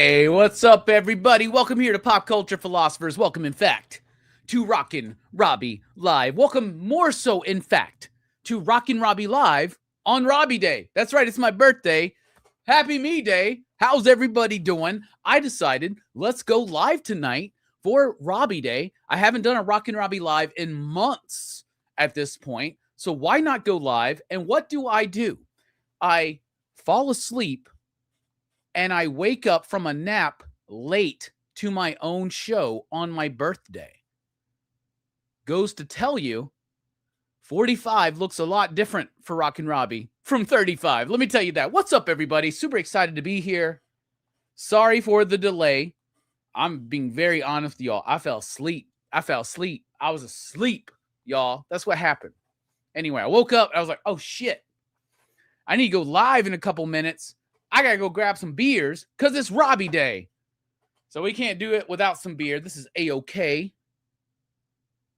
Hey, what's up, everybody? Welcome here to Pop Culture Philosophers. Welcome, in fact, to Rockin Robbie Live. Welcome more so, in fact, to Rockin Robbie Live on Robbie Day. That's right, it's my birthday. Happy Me Day. How's everybody doing? I decided let's go live tonight for Robbie Day. I haven't done a Rockin Robbie Live in months at this point, so why not go live? And what do? I fall asleep and I wake up from a nap late to my own show on my birthday. Goes to tell you, 45 looks a lot different for Rockin' Robbie from 35. Let me tell you that. What's up, everybody? Super excited to be here. Sorry for the delay. I'm being very honest with y'all. I fell asleep. I was asleep, y'all. That's what happened. Anyway, I woke up. I was like, oh, shit. I need to go live in a couple minutes. I got to go grab some beers because it's Robbie Day. So we can't do it without some beer. This is A-OK.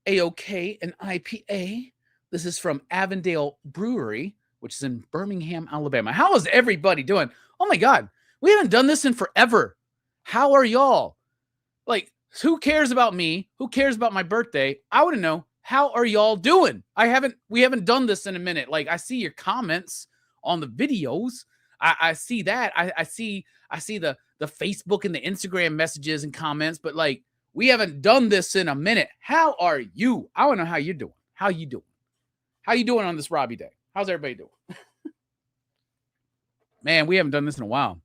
A-OK, an IPA. This is from Avondale Brewery, which is in Birmingham, Alabama. How is everybody doing? Oh, my God. We haven't done this in forever. How are y'all? Like, who cares about me? Who cares about my birthday? I want to know, how are y'all doing? We haven't done this in a minute. Like, I see your comments on the videos. I see that. I see the Facebook and the Instagram messages and comments, but like, we haven't done this in a minute. How are you? I want to know how you're doing. How you doing? How you doing on this Robbie Day? How's everybody doing? Man, we haven't done this in a while.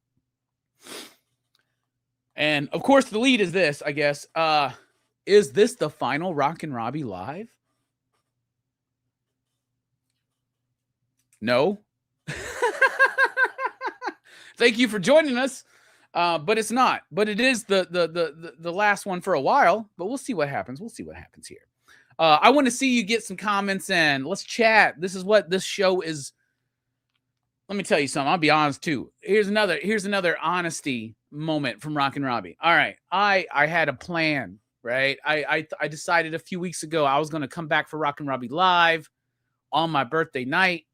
And of course, the lead is this, I guess. Is this the final Rockin' Robbie Live? No. Thank you for joining us. But it's not. But it is the last one for a while. But we'll see what happens. We'll see what happens here. I want to see you get some comments and let's chat. This is what this show is. Let me tell you something. I'll be honest too. Here's another honesty moment from Rockin' Robbie. All right, I had a plan, right? I decided a few weeks ago I was going to come back for Rockin' Robbie Live on my birthday night.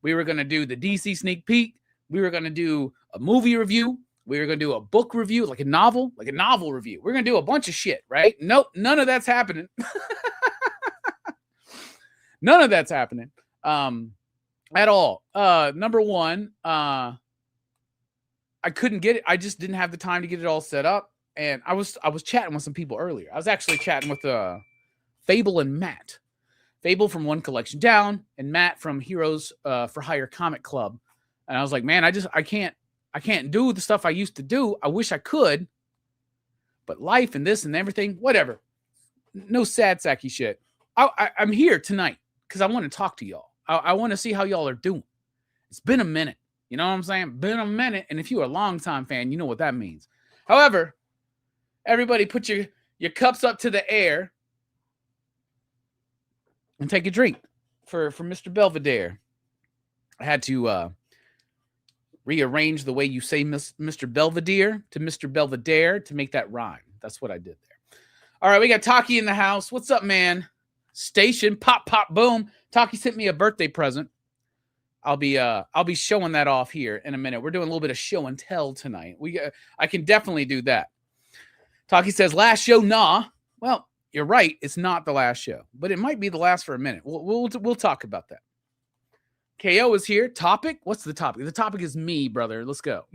We were going to do the DC sneak peek. We were going to do a movie review. We were going to do a book review, like a novel review. We're going to do a bunch of shit, right? Nope, none of that's happening. None of that's happening at all. Number one, I couldn't get it. I just didn't have the time to get it all set up. And I was chatting with some people earlier. I was actually chatting with Fable and Matt. Fable from One Collection Down and Matt from Heroes for Hire Comic Club. And I was like, man, I can't do the stuff I used to do. I wish I could, but life and this and everything, whatever. No sad sacky shit. I'm here tonight because I want to talk to y'all. I want to see how y'all are doing. It's been a minute. You know what I'm saying? Been a minute. And if you're a longtime fan, you know what that means. However, everybody put your cups up to the air and take a drink for Mr. Belvedere. I had to rearrange the way you say Mr. Belvedere to Mr. Belvedere to make that rhyme. That's what I did there. All right, we got Taki in the house. What's up, man? Station, pop, pop, boom. Taki sent me a birthday present. I'll be showing that off here in a minute. We're doing a little bit of show and tell tonight. I can definitely do that. Taki says, last show, nah. Well, you're right. It's not the last show, but it might be the last for a minute. We'll talk about that. KO is here. Topic? What's the topic? The topic is me, brother. Let's go.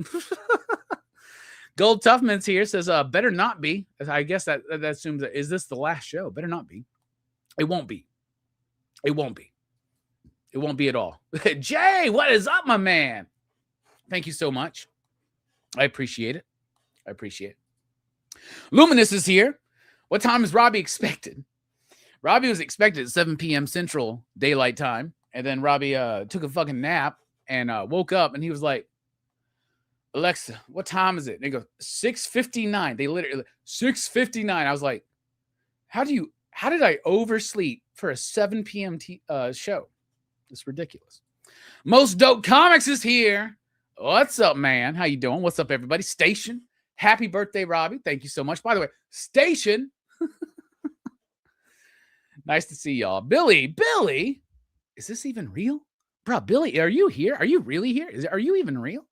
Gold Toughman's here. Says, better not be. I guess that assumes that, is this the last show? Better not be. It won't be. It won't be. It won't be at all. Jay, what is up, my man? Thank you so much. I appreciate it. Luminous is here. What time is Robbie expected? Robbie was expected at 7 p.m. Central Daylight Time. And then Robbie took a fucking nap and woke up and he was like, Alexa, what time is it? And they go, 6:59. They literally, 6:59. I was like, how did I oversleep for a 7 p.m. show? It's ridiculous. Most Dope Comics is here. What's up, man? How you doing? What's up, everybody? Station. Happy birthday, Robbie. Thank you so much. By the way, Station. Nice to see y'all. Billy. Is this even real? Bro, Billy, are you here? Are you really here? Are you even real?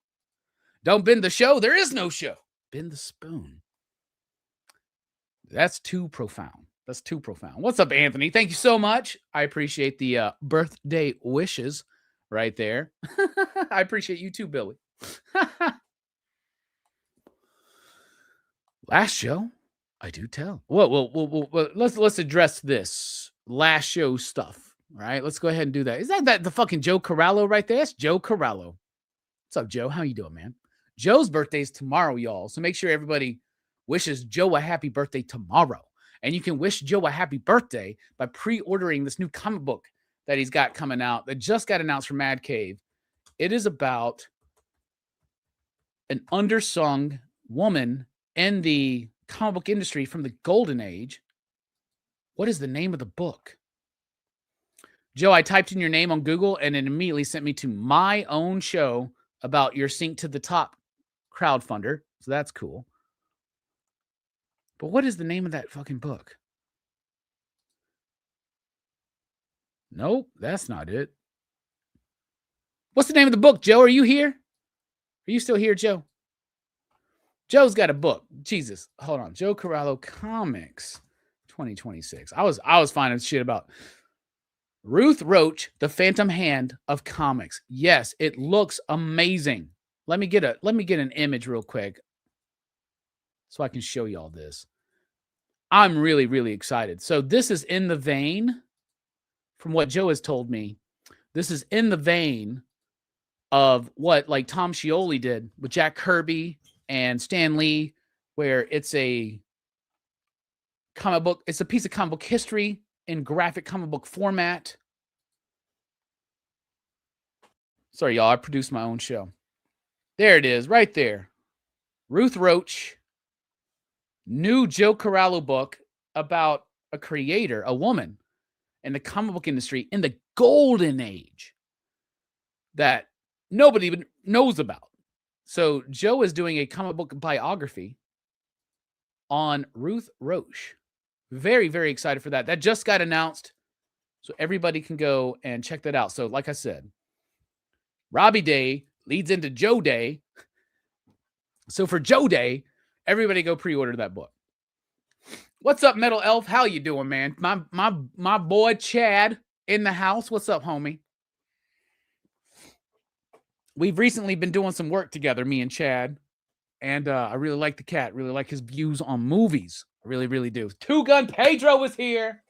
Don't bend the show. There is no show. Bend the spoon. That's too profound. That's too profound. What's up, Anthony? Thank you so much. I appreciate the birthday wishes right there. I appreciate you too, Billy. Last show, I do tell. Well, let's address this last show stuff. All right, let's go ahead and do that. Is that the fucking Joe Corallo right there? That's Joe Corallo. What's up, Joe? How you doing, man? Joe's birthday is tomorrow, y'all. So make sure everybody wishes Joe a happy birthday tomorrow. And you can wish Joe a happy birthday by pre-ordering this new comic book that he's got coming out that just got announced from Mad Cave. It is about an undersung woman in the comic book industry from the golden age. What is the name of the book? Joe, I typed in your name on Google and it immediately sent me to my own show about your Sync to the Top crowdfunder. So that's cool. But what is the name of that fucking book? Nope, that's not it. What's the name of the book, Joe? Are you here? Are you still here, Joe? Joe's got a book. Jesus, hold on. Joe Corallo Comics 2026. I was finding shit about Ruth Roach, The Phantom Hand of Comics. Yes, it looks amazing. Let me get an image real quick so I can show you all this. I'm really, really excited. So this is in the vein, from what Joe has told me, this is in the vein of what like Tom Scioli did with Jack Kirby and Stan Lee, where it's a comic book, it's a piece of comic book history in graphic comic book format. Sorry, y'all, I produced my own show. There it is, right there. Ruth Roach, new Joe Corallo book about a creator, a woman in the comic book industry in the golden age that nobody even knows about. So Joe is doing a comic book biography on Ruth Roach. Very, very excited for that. That just got announced, so everybody can go and check that out. So like I said, Robbie Day leads into Joe Day. So for Joe Day, everybody go pre-order that book. What's up, Metal Elf? How you doing, man? My boy Chad in the house. What's up, homie? We've recently been doing some work together, me and Chad. And I really like the cat. Really like his views on movies. I really, really do. Two Gun Pedro is here.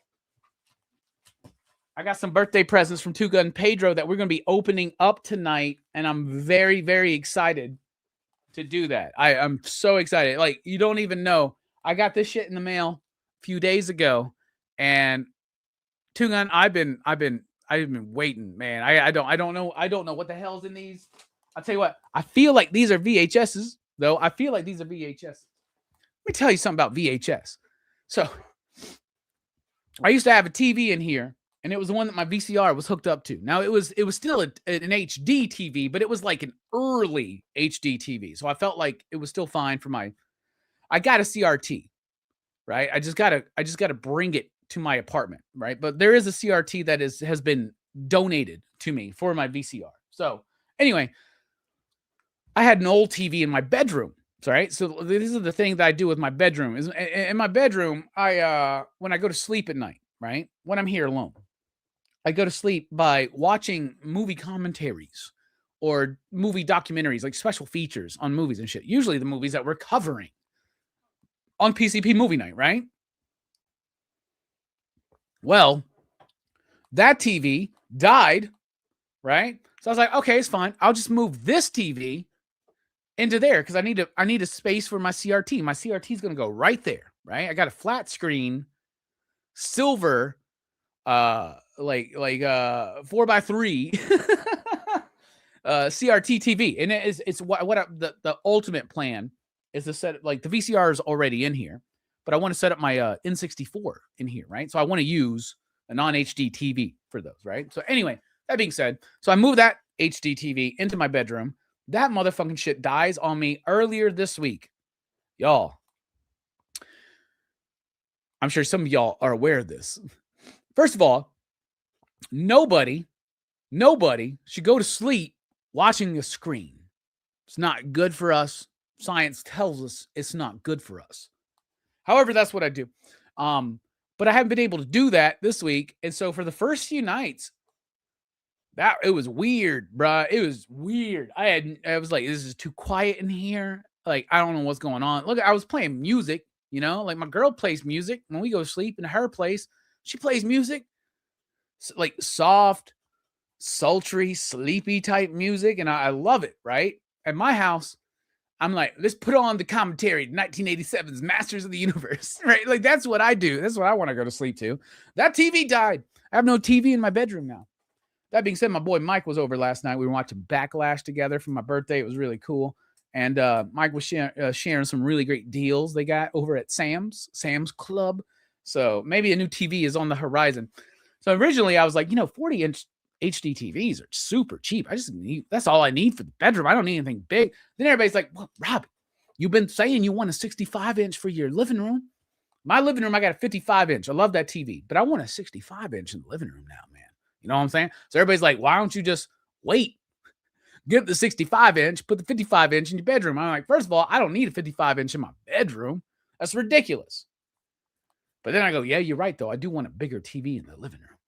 I got some birthday presents from Two Gun Pedro that we're going to be opening up tonight. And I'm very, very excited to do that. I'm so excited. Like, you don't even know. I got this shit in the mail a few days ago. And Two Gun, I've been waiting, man. I don't know what the hell's in these. I'll tell you what, I feel like these are VHSs, though. I feel like these are VHS. Let me tell you something about VHS. So I used to have a TV in here, and it was the one that my VCR was hooked up to. Now it was still an HD TV, but it was like an early HD TV. So I felt like it was still fine for I got a CRT, right? I just gotta bring it to my apartment, right? But there is a CRT that has been donated to me for my VCR. So anyway, I had an old TV in my bedroom. Right. So this is the thing that I do with my bedroom. Is in my bedroom, I when I go to sleep at night, right? When I'm here alone, I go to sleep by watching movie commentaries or movie documentaries, like special features on movies and shit. Usually the movies that we're covering on PCP Movie Night, right? Well, that TV died, right? So I was like, okay, it's fine. I'll just move this TV into there because I need a space for my CRT. My CRT is going to go right there, right? I got a flat screen, silver, 4x3 CRT TV, and it's what the ultimate plan is to set like the VCR is already in here, but I want to set up my N64 in here, right? So I want to use a non-HD TV for those, right? So anyway, that being said, so I moved that HD TV into my bedroom. That motherfucking shit dies on me earlier this week. Y'all, I'm sure some of y'all are aware of this. First of all, nobody should go to sleep watching a screen. It's not good for us. science tells us it's not good for us. However, that's what I do. But I haven't been able to do that this week. And so for the first few nights, it was weird, bruh. It was weird. I was like, this is too quiet in here. Like, I don't know what's going on. Look, I was playing music, like my girl plays music when we go to sleep in her place. She plays music, like soft, sultry, sleepy type music. And I love it, right? At my house, I'm like, let's put on the commentary, 1987's Masters of the Universe, right? Like, that's what I do. That's what I want to go to sleep to. That TV died. I have no TV in my bedroom now. That being said, my boy Mike was over last night. We were watching Backlash together for my birthday. It was really cool. And Mike was sharing some really great deals they got over at Sam's Club. So maybe a new TV is on the horizon. So originally I was like, 40-inch HD TVs are super cheap. That's all I need for the bedroom. I don't need anything big. Then everybody's like, well, Rob, you've been saying you want a 65-inch for your living room. My living room, I got a 55-inch. I love that TV, but I want a 65-inch in the living room now, man. You know what I'm saying? So everybody's like, why don't you just wait? Get the 65-inch, put the 55-inch in your bedroom. I'm like, first of all, I don't need a 55-inch in my bedroom. That's ridiculous. But then I go, yeah, you're right, though. I do want a bigger TV in the living room.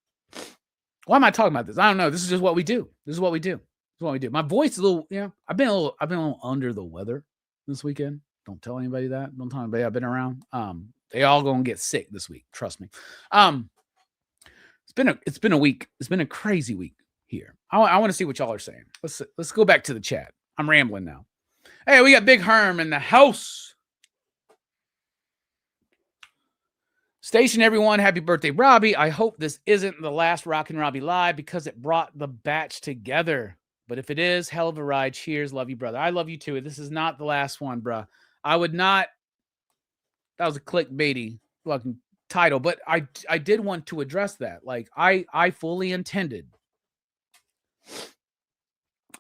Why am I talking about this? I don't know. This is just what we do. My voice is a little, I've been a little under the weather this weekend. Don't tell anybody that. Don't tell anybody I've been around. They all gonna get sick this week. Trust me. It's been a week. It's been a crazy week here. I want to see what y'all are saying. Let's go back to the chat. I'm rambling now. Hey, we got Big Herm in the house. Station everyone, happy birthday, Robbie. I hope this isn't the last Rockin Robbie Live because it brought the batch together. But if it is, hell of a ride. Cheers. Love you, brother. I love you too. This is not the last one, bro. I would not. That was a clickbaity fucking title, but I did want to address that. Like, I fully intended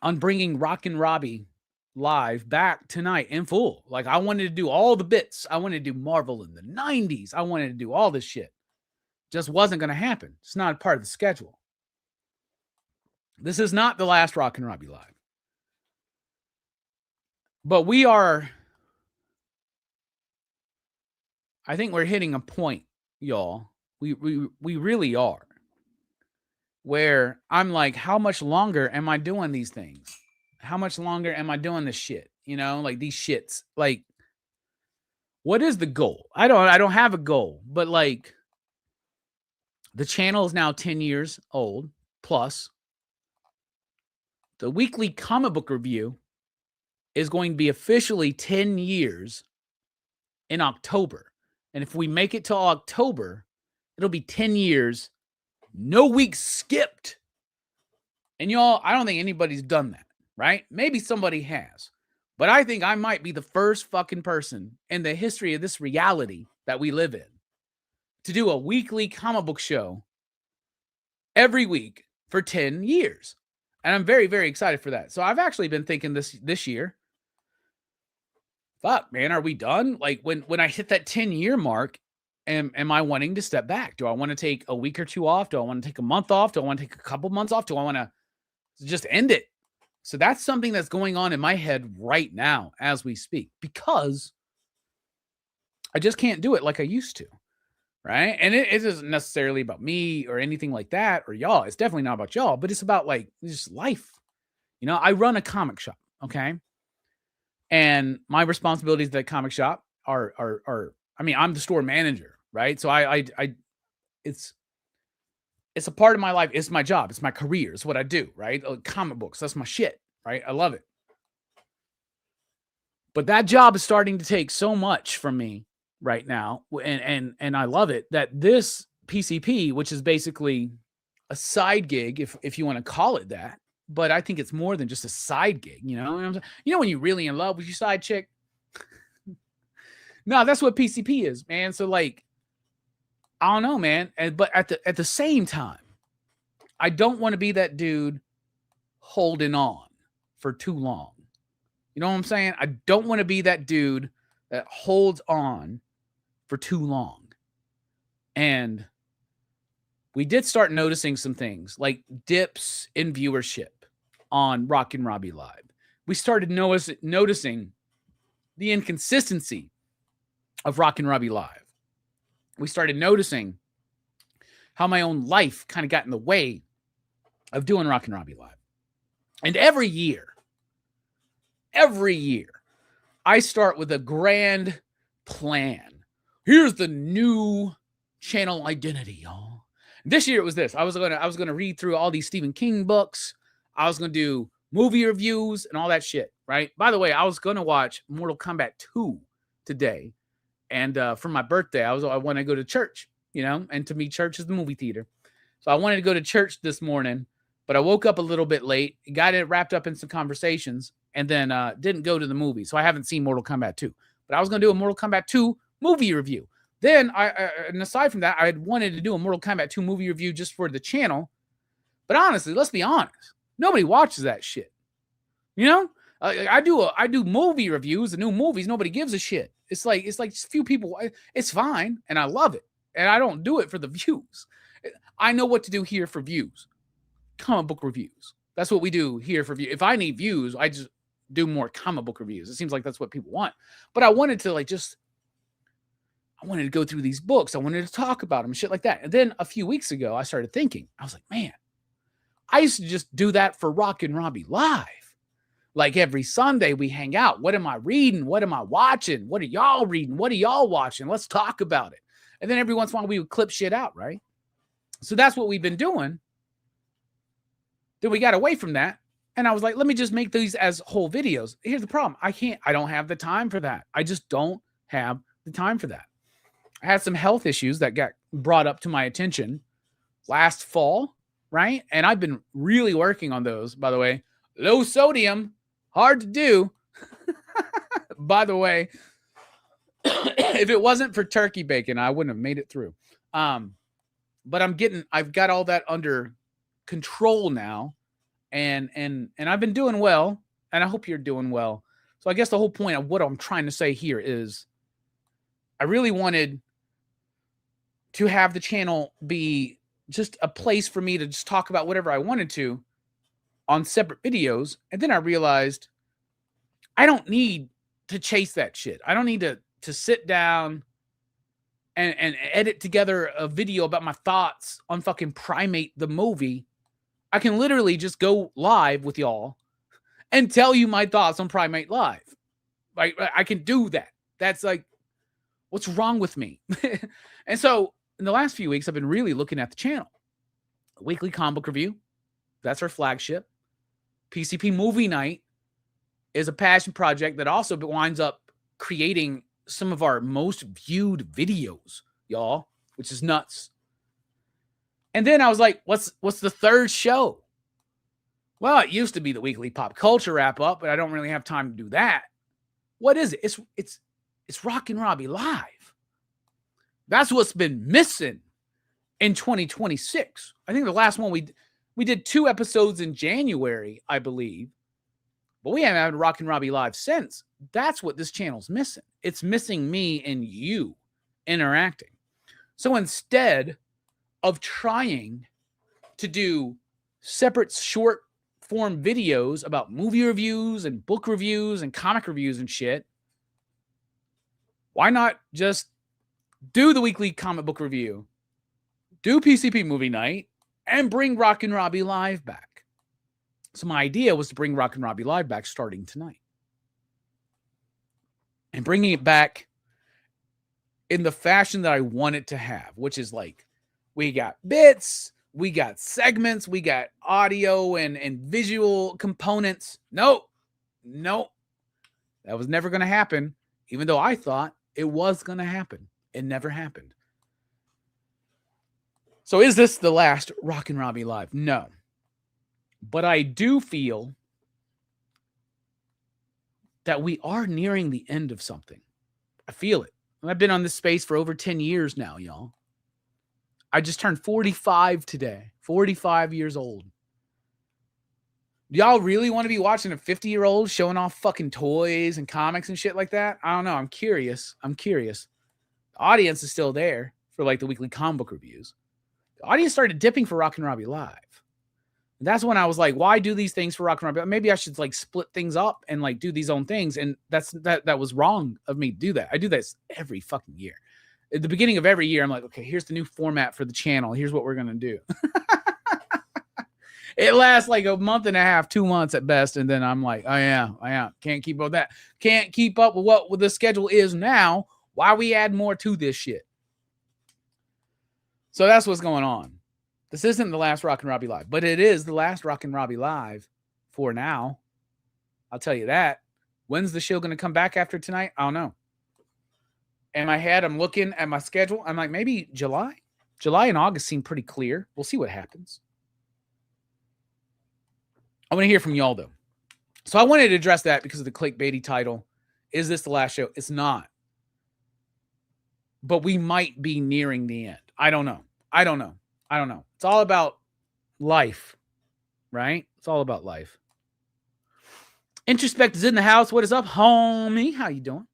on bringing Rockin Robbie Live back tonight in full. Like, I wanted to do all the bits. I wanted to do Marvel in the 90s. I wanted to do all this shit. Just wasn't going to happen. It's not part of the schedule. This is not the last Rockin Robbie Live. But I think we're hitting a point, y'all. We really are. Where I'm like, how much longer am I doing these things? How much longer am I doing this shit? Like these shits. Like, what is the goal? I don't have a goal, but like, the channel is now 10 years old plus. The weekly comic book review is going to be officially 10 years in October. And if we make it till October, it'll be 10 years, no weeks skipped. And y'all, I don't think anybody's done that, right? Maybe somebody has. But I think I might be the first fucking person in the history of this reality that we live in to do a weekly comic book show every week for 10 years. And I'm very, very excited for that. So I've actually been thinking this year, fuck, man, are we done? Like, when I hit that 10-year mark, am I wanting to step back? Do I want to take a week or two off? Do I want to take a month off? Do I want to take a couple months off? Do I want to just end it? So that's something that's going on in my head right now as we speak, because I just can't do it like I used to, right? And it isn't necessarily about me or anything like that or y'all. It's definitely not about y'all, but it's about like just life. I run a comic shop, okay? And my responsibilities at that comic shop are I'm the store manager, right? So it's a part of my life. It's my job. It's my career. It's what I do, right? Comic books. That's my shit, right? I love it. But that job is starting to take so much from me right now. And I love it that this PCP, which is basically a side gig, if you want to call it that, but I think it's more than just a side gig, you know? When you're really in love with your side chick? No, that's what PCP is, man. So like, I don't know, man. But at the same time, I don't want to be that dude holding on for too long. You know what I'm saying? I don't want to be that dude that holds on for too long. And we did start noticing some things like dips in viewership on Rockin Robbie Live. We started noticing the inconsistency of Rockin Robbie Live. We started noticing how my own life kind of got in the way of doing Rockin Robbie Live. And every year, I start with a grand plan. Here's the new channel identity, y'all. This year it was this. I was gonna read through all these Stephen King books. I was gonna do movie reviews and all that shit, right? By the way, I was gonna watch Mortal Kombat 2 today. And for my birthday, I want to go to church, you know, and to me, church is the movie theater. So I wanted to go to church this morning, but I woke up a little bit late, got it wrapped up in some conversations, and then didn't go to the movie. So I haven't seen Mortal Kombat 2. But I was going to do a Mortal Kombat 2 movie review. Then, and aside from that, I had wanted to do a Mortal Kombat 2 movie review just for the channel. But honestly, let's be honest. Nobody watches that shit. You know? I do movie reviews, the new movies. Nobody gives a shit. It's like few people. It's fine, and I love it. And I don't do it for the views. I know what to do here for views. Comic book reviews. That's what we do here for views. If I need views, I just do more comic book reviews. It seems like that's what people want. But I wanted to I wanted to go through these books. I wanted to talk about them, shit like that. And then a few weeks ago, I started thinking. I was like, man, I used to just do that for Rockin Robbie Live. Like every Sunday we hang out. What am I reading? What am I watching? What are y'all reading? What are y'all watching? Let's talk about it. And then every once in a while we would clip shit out, right? So that's what we've been doing. Then we got away from that. And I was like, let me just make these as whole videos. Here's the problem. I don't have the time for that. I just don't have the time for that. I had some health issues that got brought up to my attention last fall, right? And I've been really working on those, by the way. Low sodium, hard to do. By the way, if it wasn't for turkey bacon, I wouldn't have made it through. But I've got all that under control now. And I've been doing well, and I hope you're doing well. So I guess the whole point of what I'm trying to say here is I really wanted to have the channel be just a place for me to just talk about whatever I wanted to on separate videos. And then I realized I don't need to chase that shit. I don't need to sit down and edit together a video about my thoughts on fucking Primate the movie. I can literally just go live with y'all and tell you my thoughts on Primate Live. Like, I can do that. That's like, what's wrong with me? And so in the last few weeks, I've been really looking at the channel. Weekly comic book review. That's our flagship. PCP Movie Night is a passion project that also winds up creating some of our most viewed videos, y'all, which is nuts. And then I was like, what's the third show? Well, it used to be the weekly pop culture wrap up, but I don't really have time to do that. What is it? It's Rockin Robbie Live. That's what's been missing in 2026. I think the last one we did 2 episodes in January, I believe. But we haven't had Rockin Robbie Live since. That's what this channel's missing. It's missing me and you interacting. So instead of trying to do separate short form videos about movie reviews and book reviews and comic reviews and shit, why not just do the weekly comic book review, do PCP Movie Night, and bring Rockin Robbie Live back? So my idea was to bring Rockin Robbie Live back starting tonight. And bringing it back in the fashion that I want it to have, which is like, we got bits, we got segments, we got audio and visual components. Nope. That was never going to happen, even though I thought it was going to happen. It never happened. So is this the last Rockin Robbie Live? No. But I do feel that we are nearing the end of something. I feel it. I've been on this space for over 10 years now, y'all. I just turned 45 today. 45 years old. Do y'all really want to be watching a 50-year-old showing off fucking toys and comics and shit like that? I don't know. I'm curious. The audience is still there for like the weekly comic book reviews. The audience started dipping for Rockin Robbie Live. That's when I was like, why do these things for Rockin Robbie? Maybe I should like split things up and like do these own things. And that was wrong of me to do that. I do this every fucking year. At the beginning of every year, I'm like, okay, here's the new format for the channel. Here's what we're going to do. It lasts like a month and a half, 2 months at best. And then I'm like, I am. Can't keep up with that. Can't keep up with what the schedule is now. Why we add more to this shit? So that's what's going on. This isn't the last Rockin Robbie Live, but it is the last Rockin Robbie Live for now. I'll tell you that. When's the show going to come back after tonight? I don't know. In my head, I'm looking at my schedule. I'm like, maybe July? July and August seem pretty clear. We'll see what happens. I want to hear from y'all, though. So I wanted to address that because of the clickbaity title. Is this the last show? It's not. But we might be nearing the end. I don't know. It's all about life, right? It's all about life. Introspect is in the house. What is up, homie? How you doing?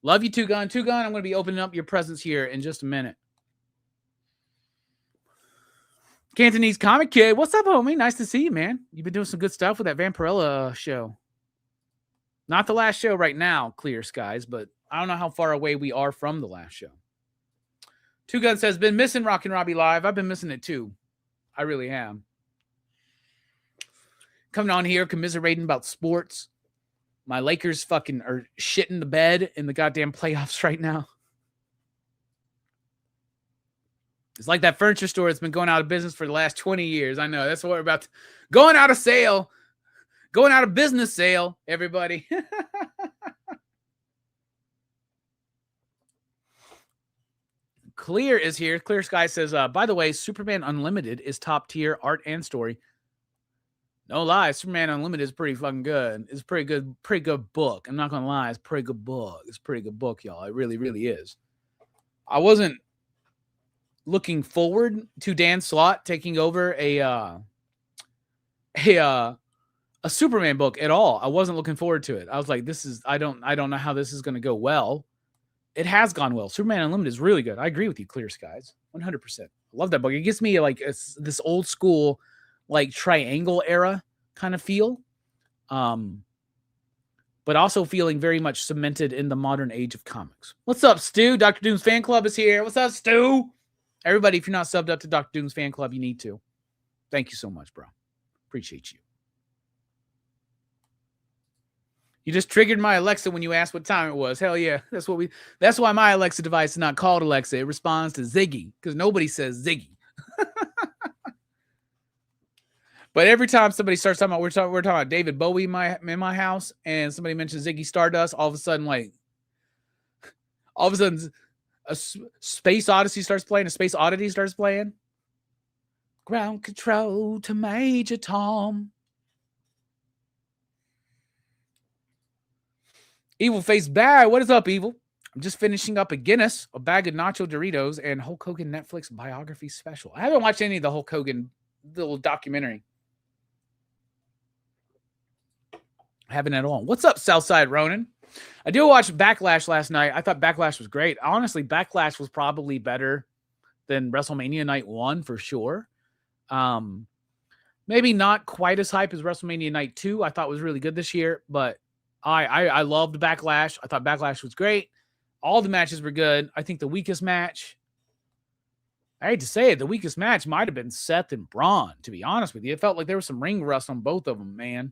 Love you, Two Gun. Two Gun, I'm going to be opening up your presents here in just a minute. Cantonese Comic Kid. What's up, homie? Nice to see you, man. You've been doing some good stuff with that Vampirella show. Not the last show right now, Clear Skies, but I don't know how far away we are from the last show. Two Gun says, been missing Rockin Robbie Live. I've been missing it too. I really am. Coming on here, commiserating about sports. My Lakers fucking are shitting the bed in the goddamn playoffs right now. It's like that furniture store that's been going out of business for the last 20 years. I know. That's what we're about to. Going out of sale. Going out of business sale, everybody. Clear is here. Clear Sky says, by the way, Superman Unlimited is top tier art and story. No lie, Superman Unlimited is pretty fucking good. It's pretty good book. I'm not gonna lie, it's a pretty good book. It's a pretty good book, y'all. It really, really is. I wasn't looking forward to Dan Slott taking over a Superman book at all. I wasn't looking forward to it. I was like, I don't know how this is gonna go well. It has gone well. Superman Unlimited is really good. I agree with you, Clear Skies. 100%. I love that book. It gives me like this old school, like triangle era kind of feel. But also feeling very much cemented in the modern age of comics. What's up, Stu? Dr. Doom's fan club is here. What's up, Stu? Everybody, if you're not subbed up to Dr. Doom's fan club, you need to. Thank you so much, bro. Appreciate you. You just triggered my Alexa when you asked what time it was. Hell yeah. That's why my Alexa device is not called Alexa. It responds to Ziggy because nobody says Ziggy. But every time somebody starts talking about, we're talking about David Bowie in my house, and somebody mentions Ziggy Stardust, all of a sudden a Space Odyssey starts playing, a Space Oddity starts playing. Ground control to Major Tom. Evil Face Bad. What is up, Evil? I'm just finishing up a Guinness, a bag of Nacho Doritos, and Hulk Hogan Netflix biography special. I haven't watched any of the Hulk Hogan little documentary. I haven't at all. What's up, Southside Ronin? I did watch Backlash last night. I thought Backlash was great. Honestly, Backlash was probably better than WrestleMania Night 1 for sure. Maybe not quite as hype as WrestleMania Night 2. I thought was really good this year, but I loved Backlash. I thought Backlash was great. All the matches were good. I think the weakest match, I hate to say it, the weakest match might have been Seth and Braun, to be honest with you. It felt like there was some ring rust on both of them, man.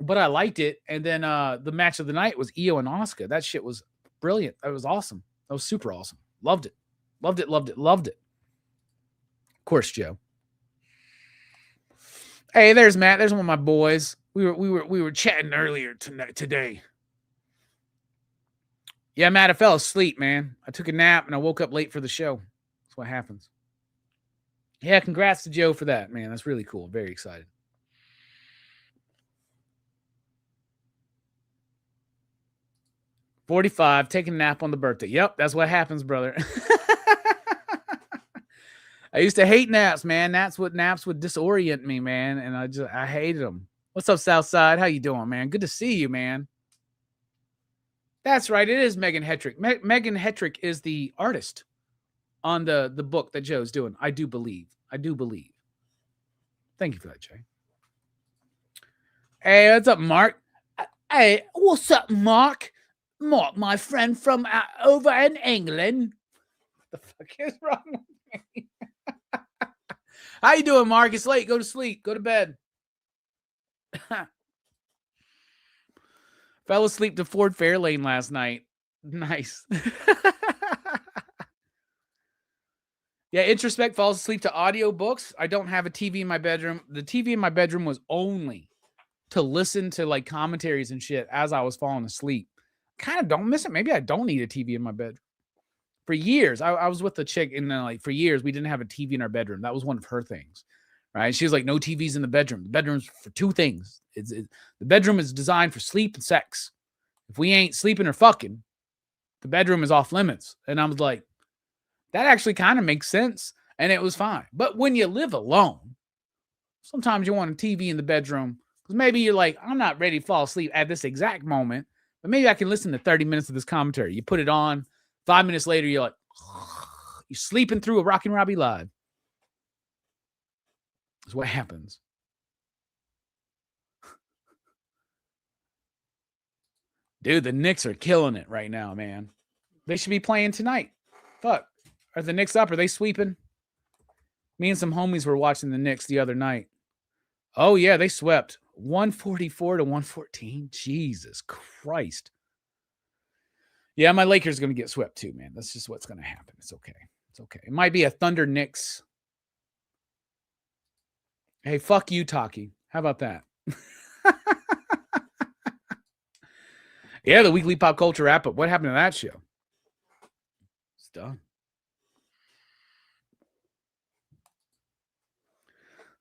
But I liked it. And then the match of the night was Io and Asuka. That shit was brilliant. That was awesome. That was super awesome. Loved it. Loved it, loved it, loved it. Of course, Joe. Hey, there's Matt. There's one of my boys. We were chatting earlier today. Yeah, Matt, I fell asleep, man. I took a nap and I woke up late for the show. That's what happens. Yeah, congrats to Joe for that, man. That's really cool. Very excited. $45, taking a nap on the birthday. Yep, that's what happens, brother. I used to hate naps, man. Naps would disorient me, man, and I hated them. What's up, Southside? How you doing, man? Good to see you, man. That's right. It is Megan Hetrick. Megan Hetrick is the artist on the book that Joe's doing. I do believe. Thank you for that, Jay. Hey, what's up, Mark? Hey, what's up, Mark? Mark, my friend from over in England. What the fuck is wrong with me? How you doing, Mark? It's late. Go to sleep. Go to bed. Fell asleep to Ford Fairlane last night. Nice. Yeah, Introspect falls asleep to audiobooks. I don't have a TV in my bedroom. The TV in my bedroom was only to listen to like commentaries and shit as I was falling asleep. Kind of don't miss it. Maybe I don't need a TV in my bedroom. For years, I was with a chick, and then like for years we didn't have a TV in our bedroom. That was one of her things, right? She was like, no TVs in the bedroom. The bedroom's for two things. The bedroom is designed for sleep and sex. If we ain't sleeping or fucking, the bedroom is off limits. And I was like, that actually kind of makes sense. And it was fine. But when you live alone, sometimes you want a TV in the bedroom because maybe you're like, I'm not ready to fall asleep at this exact moment, but maybe I can listen to 30 minutes of this commentary. You put it on. 5 minutes later, you're like, you're sleeping through a Rockin Robbie live. That's what happens. Dude, the Knicks are killing it right now, man. They should be playing tonight. Fuck. Are the Knicks up? Are they sweeping? Me and some homies were watching the Knicks the other night. Oh, yeah, they swept. 144 to 114. Jesus Christ. Yeah, my Lakers are going to get swept too, man. That's just what's going to happen. It's okay. It's okay. It might be a Thunder Knicks. Hey, fuck you, Taki. How about that? Yeah, the weekly pop culture wrap up. What happened to that show? It's done.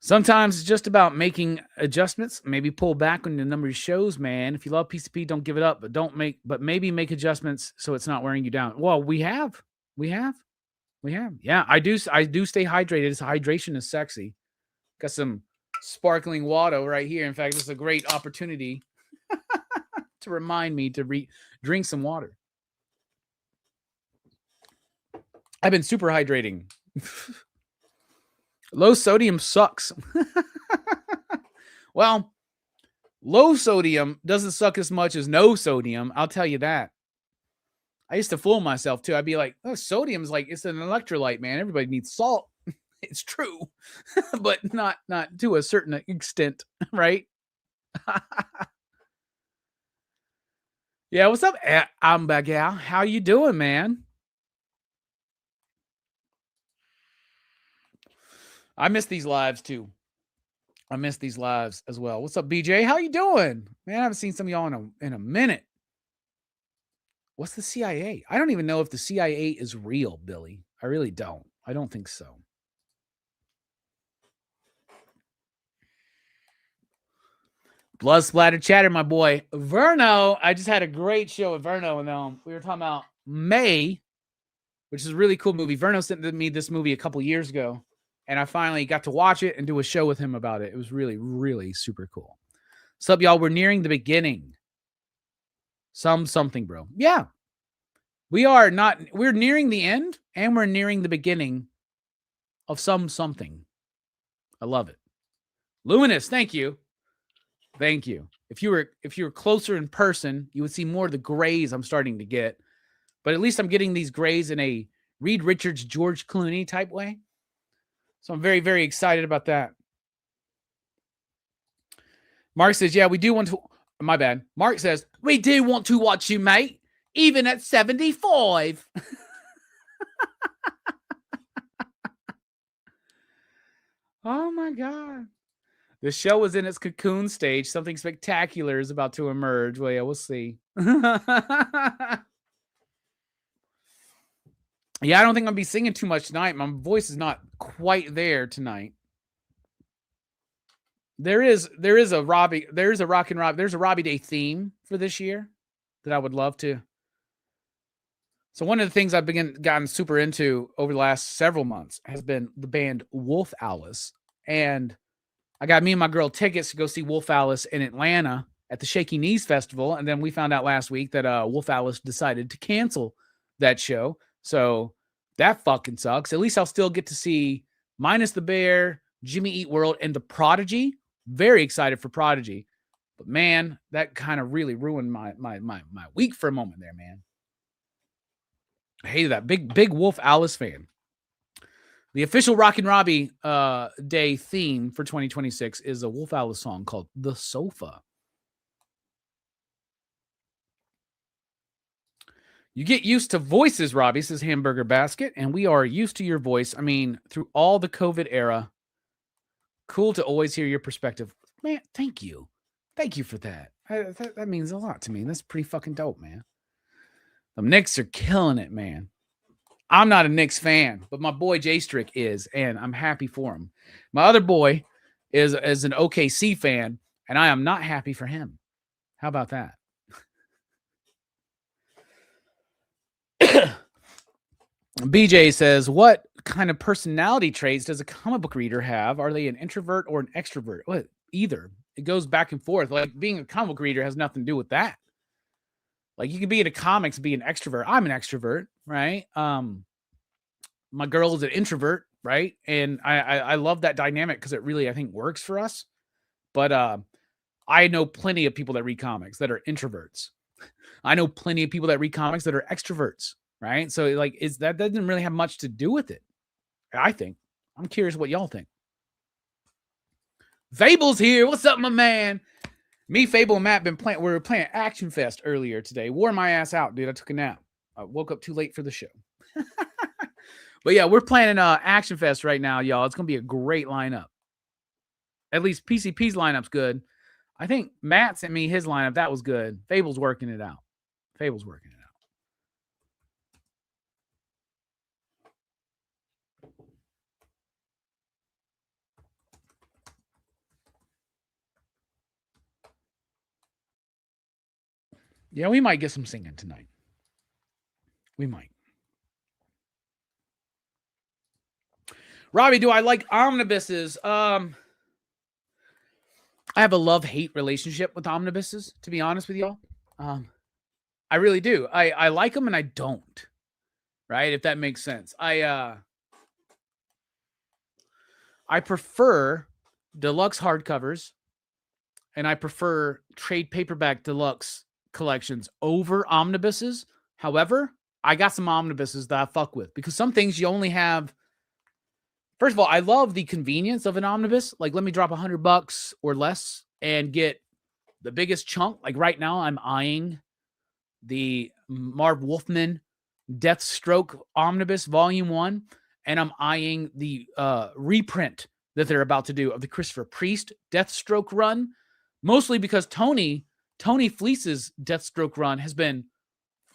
Sometimes it's just about making adjustments. Maybe pull back on the number of shows, man. If you love PCP, don't give it up, but maybe make adjustments so it's not wearing you down. Well, we have. Yeah, I do stay hydrated. Hydration is sexy. Got some sparkling water right here. In fact, this is a great opportunity to remind me to drink some water. I've been super hydrating. Low sodium sucks. Well, low sodium doesn't suck as much as no sodium. I'll tell you that. I used to fool myself too. I'd be like, oh, sodium's like, it's an electrolyte, man. Everybody needs salt. It's true, but not to a certain extent, right? Yeah, what's up, Ambagal? How you doing, man? I miss these lives too. I miss these lives as well. What's up, BJ? How you doing? Man, I haven't seen some of y'all in a minute. What's the CIA? I don't even know if the CIA is real, Billy. I really don't. I don't think so. Blood splatter chatter, my boy. Verno. I just had a great show with Verno and them. We were talking about May, which is a really cool movie. Verno sent me this movie a couple years ago, and I finally got to watch it and do a show with him about it. It was really, really super cool. What's up, y'all? We're nearing the beginning. Something, bro. Yeah. We're nearing the end, and we're nearing the beginning of something. I love it. Luminous, thank you. Thank you. If you were closer in person, you would see more of the grays I'm starting to get. But at least I'm getting these grays in a Reed Richards, George Clooney type way. So I'm very, very excited about that. Mark says, yeah, we do want to. My bad. Mark says, we do want to watch you, mate, even at 75. Oh, my God. The show is in its cocoon stage. Something spectacular is about to emerge. Well, yeah, we'll see. Yeah, I don't think I'll be singing too much tonight. My voice is not quite there tonight. There's a Robbie Day theme for this year that I would love to. So one of the things I've gotten super into over the last several months has been the band Wolf Alice. And I got me and my girl tickets to go see Wolf Alice in Atlanta at the Shaky Knees Festival. And then we found out last week that Wolf Alice decided to cancel that show. So that fucking sucks. At least I'll still get to see Minus the Bear, Jimmy Eat World, and The Prodigy. Very excited for Prodigy. But man, that kind of really ruined my week for a moment there, man. I hated that. Big Wolf Alice fan. The official Rockin' Robbie Day theme for 2026 is a Wolf Alice song called The Sofa. You get used to voices, Robbie, says Hamburger Basket, and we are used to your voice. I mean, through all the COVID era, cool to always hear your perspective. Man, thank you. Thank you for that. That means a lot to me. That's pretty fucking dope, man. The Knicks are killing it, man. I'm not a Knicks fan, but my boy J Strick is, and I'm happy for him. My other boy is an OKC fan, and I am not happy for him. How about that? BJ says, what kind of personality traits does a comic book reader have? Are they an introvert or an extrovert? What? Either. It goes back and forth. Like, being a comic book reader has nothing to do with that. Like, you can be into comics and be an extrovert. I'm an extrovert, right? My girl is an introvert, right? And I love that dynamic because it really, I think, works for us. But I know plenty of people that read comics that are introverts. I know plenty of people that read comics that are extroverts, right? So, like, that doesn't really have much to do with it, I think. I'm curious what y'all think. Fable's here. What's up, my man? Me, Fable, and Matt we were playing Action Fest earlier today. Wore my ass out, dude. I took a nap. I woke up too late for the show. But yeah, we're planning Action Fest right now, y'all. It's gonna be a great lineup. At least PCP's lineup's good. I think Matt sent me his lineup. That was good. Fable's working it out. Yeah, we might get some singing tonight. We might. Robbie, do I like omnibuses? I have a love-hate relationship with omnibuses, to be honest with y'all. I really do. I like them and I don't. Right? If that makes sense. I prefer deluxe hardcovers and I prefer trade paperback deluxe collections over omnibuses. However, I got some omnibuses that I fuck with because some things you only have. First of all, I love the convenience of an omnibus. Like, let me drop $100 or less and get the biggest chunk. Like right now, I'm eyeing the Marv Wolfman Deathstroke Omnibus Volume 1, and I'm eyeing the reprint that they're about to do of the Christopher Priest Deathstroke run, mostly because Tony Fleece's Deathstroke run has been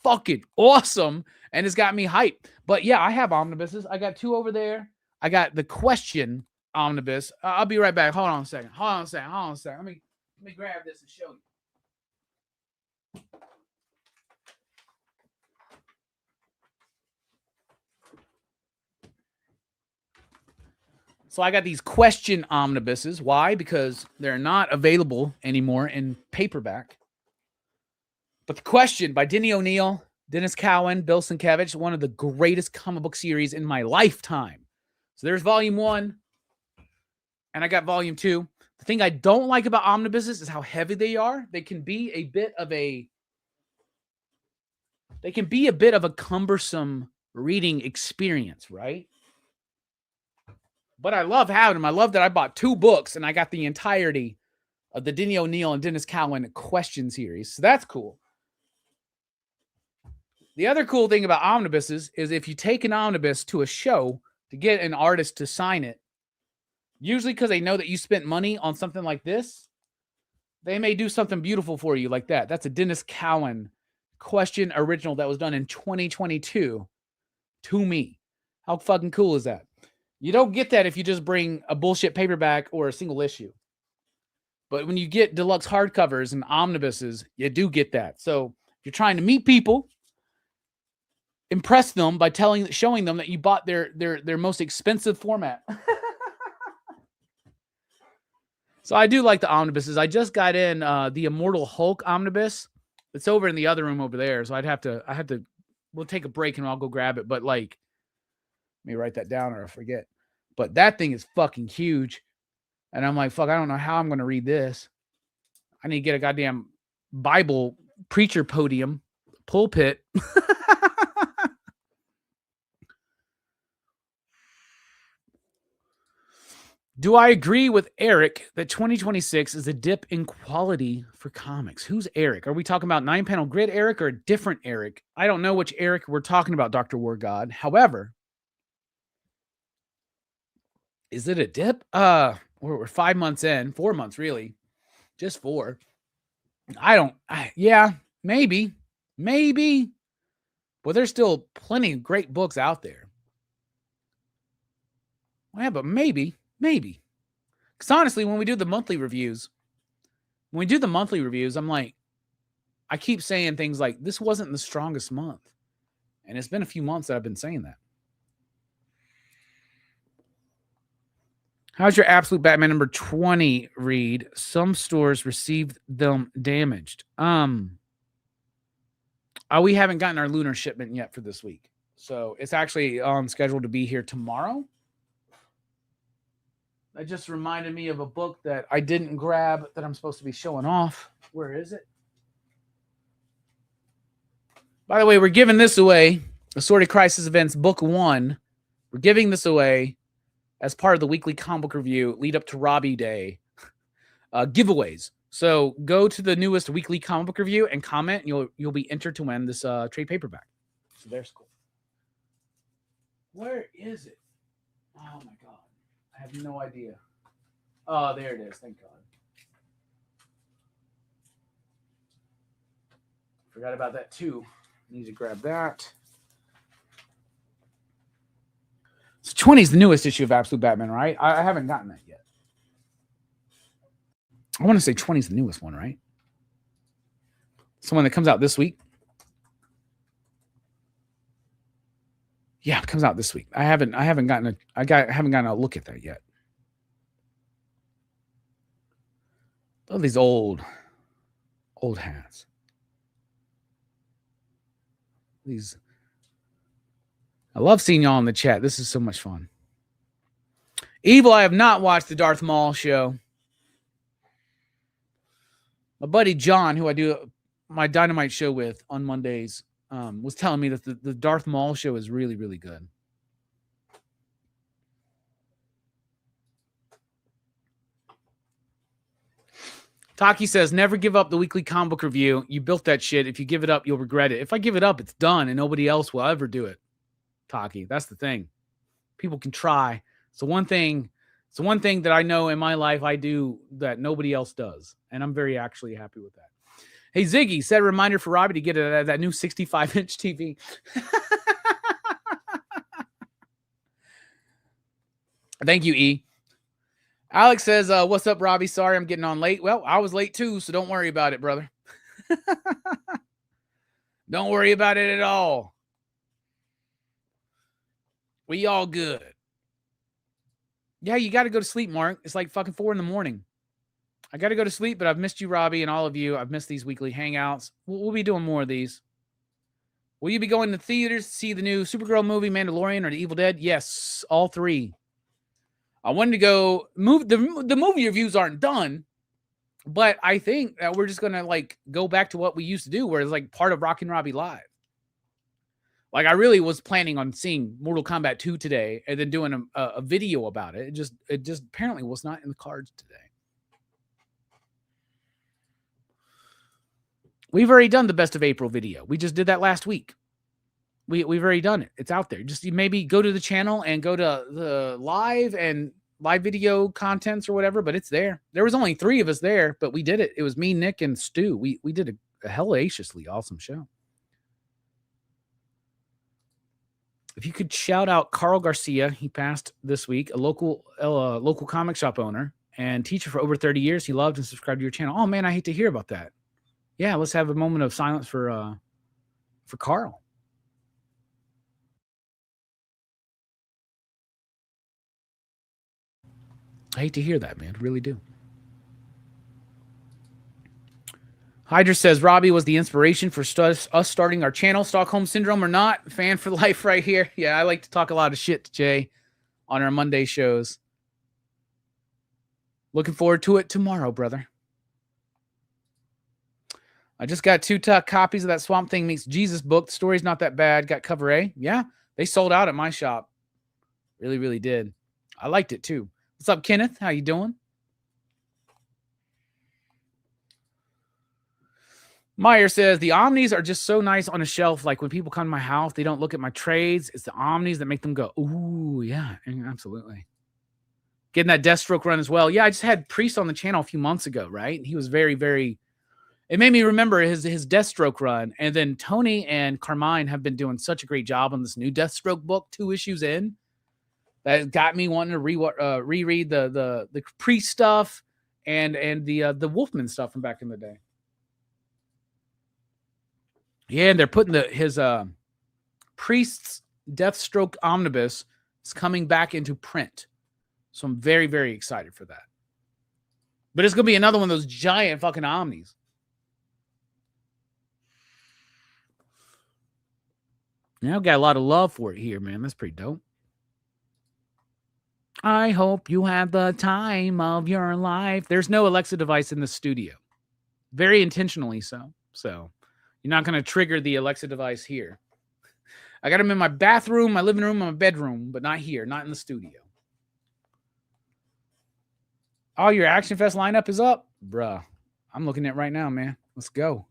fucking awesome and has got me hyped. But yeah, I have omnibuses. I got 2 over there. I got the Question omnibus. I'll be right back. Hold on a second. Let me grab this and show you. So I got these Question omnibuses. Why? Because they're not available anymore in paperback. But the Question by Denny O'Neil, Dennis Cowan, Bill Sienkiewicz, one of the greatest comic book series in my lifetime. So there's Volume 1, and I got Volume 2. The thing I don't like about omnibuses is how heavy they are. They can be a bit of a cumbersome reading experience, right? But I love having them. I love that I bought 2 books, and I got the entirety of the Denny O'Neil and Dennis Cowan Question series. So that's cool. The other cool thing about omnibuses is if you take an omnibus to a show to get an artist to sign it, usually because they know that you spent money on something like this, they may do something beautiful for you like that. That's a Dennis Cowan Question original that was done in 2022 to me. How fucking cool is that? You don't get that if you just bring a bullshit paperback or a single issue. But when you get deluxe hardcovers and omnibuses, you do get that. So if you're trying to meet people, impress them by showing them that you bought their most expensive format. So I do like the omnibuses. I just got in the Immortal Hulk omnibus. It's over in the other room over there. So we'll take a break and I'll go grab it. But like, let me write that down or I forget. But that thing is fucking huge. And I'm like, fuck, I don't know how I'm going to read this. I need to get a goddamn Bible preacher podium, pulpit. Do I agree with Eric that 2026 is a dip in quality for comics? Who's Eric? Are we talking about 9-panel grid Eric or a different Eric? I don't know which Eric we're talking about, Dr. War God. However, is it a dip? We're 5 months in, 4 months really, just 4. Yeah, maybe. But there's still plenty of great books out there. Well, yeah, but maybe. Because honestly, when we do the monthly reviews, I'm like, I keep saying things like, this wasn't the strongest month. And it's been a few months that I've been saying that. How's your Absolute Batman number 20 read? Some stores received them damaged. We haven't gotten our lunar shipment yet for this week. So it's actually scheduled to be here tomorrow. That just reminded me of a book that I didn't grab that I'm supposed to be showing off. Where is it? By the way, we're giving this away. Assorted Crisis Events Book 1. We're giving this away as part of the weekly comic book review lead up to Robbie Day giveaways. So go to the newest weekly comic book review and comment. And you'll be entered to win this trade paperback. So there's cool. Where is it? Oh my God. I have no idea. Oh, there it is. Thank God. Forgot about that too. Need to grab that. So 20 is the newest issue of Absolute Batman, right? I haven't gotten that yet. I want to say 20 is the newest one, right? It's the one that comes out this week. Yeah, it comes out this week. I haven't gotten a look at that yet. Oh, these old hats. I love seeing y'all in the chat. This is so much fun. Evil, I have not watched the Darth Maul show. My buddy John, who I do my Dynamite show with on Mondays, was telling me that the Darth Maul show is really, really good. Taki says, never give up the weekly comic book review. You built that shit. If you give it up, you'll regret it. If I give it up, it's done and nobody else will ever do it. Taki, that's the thing. People can try. It's one thing that I know in my life I do that nobody else does. And I'm very actually happy with that. Hey, Ziggy, set a reminder for Robbie to get that new 65-inch TV. Thank you, E. Alex says, what's up, Robbie? Sorry I'm getting on late. Well, I was late too, so don't worry about it, brother. Don't worry about it at all. We all good. Yeah, you got to go to sleep, Mark. It's like fucking 4 a.m. I got to go to sleep, but I've missed you, Robbie, and all of you. I've missed these weekly hangouts. We'll be doing more of these. Will you be going to theaters to see the new Supergirl movie, Mandalorian, or The Evil Dead? Yes, all 3. I wanted to go. The movie reviews aren't done, but I think that we're just going to like go back to what we used to do, where it's like part of Rockin Robbie Live. Like, I really was planning on seeing Mortal Kombat 2 today and then doing a video about it. It just apparently was not in the cards today. We've already done the Best of April video. We just did that last week. We've already done it. It's out there. Just maybe go to the channel and go to the live and live video contents or whatever, but it's there. There was only 3 of us there, but we did it. It was me, Nick, and Stu. We did a hellaciously awesome show. If you could shout out Carl Garcia, he passed this week, a local comic shop owner and teacher for over 30 years. He loved and subscribed to your channel. Oh man, I hate to hear about that. Yeah, let's have a moment of silence for Carl. I hate to hear that, man. I really do. Hydra says, Robbie was the inspiration for us starting our channel. Stockholm Syndrome or not, fan for life right here. Yeah, I like to talk a lot of shit to Jay on our Monday shows. Looking forward to it tomorrow, brother. I just got 2 copies of that Swamp Thing Meets Jesus book. The story's not that bad. Got cover A. Yeah, they sold out at my shop. Really, really did. I liked it too. What's up, Kenneth? How you doing? Meyer says, the Omnis are just so nice on a shelf. Like when people come to my house, they don't look at my trades. It's the Omnis that make them go, ooh, yeah, absolutely. Getting that Deathstroke run as well. Yeah, I just had Priest on the channel a few months ago, right? He was very, very... It made me remember his Deathstroke run. And then Tony and Carmine have been doing such a great job on this new Deathstroke book, 2 issues in. That got me wanting to reread the Priest stuff and the Wolfman stuff from back in the day. Yeah, and they're putting his Priest's Deathstroke Omnibus is coming back into print. So I'm very, very excited for that. But it's going to be another one of those giant fucking Omnis. Now got a lot of love for it here, man. That's pretty dope. I hope you have the time of your life. There's no Alexa device in the studio. Very intentionally so. So you're not going to trigger the Alexa device here. I got them in my bathroom, my living room, and my bedroom, but not here, not in the studio. Oh, your Action Fest lineup is up? Bruh, I'm looking at it right now, man. Let's go.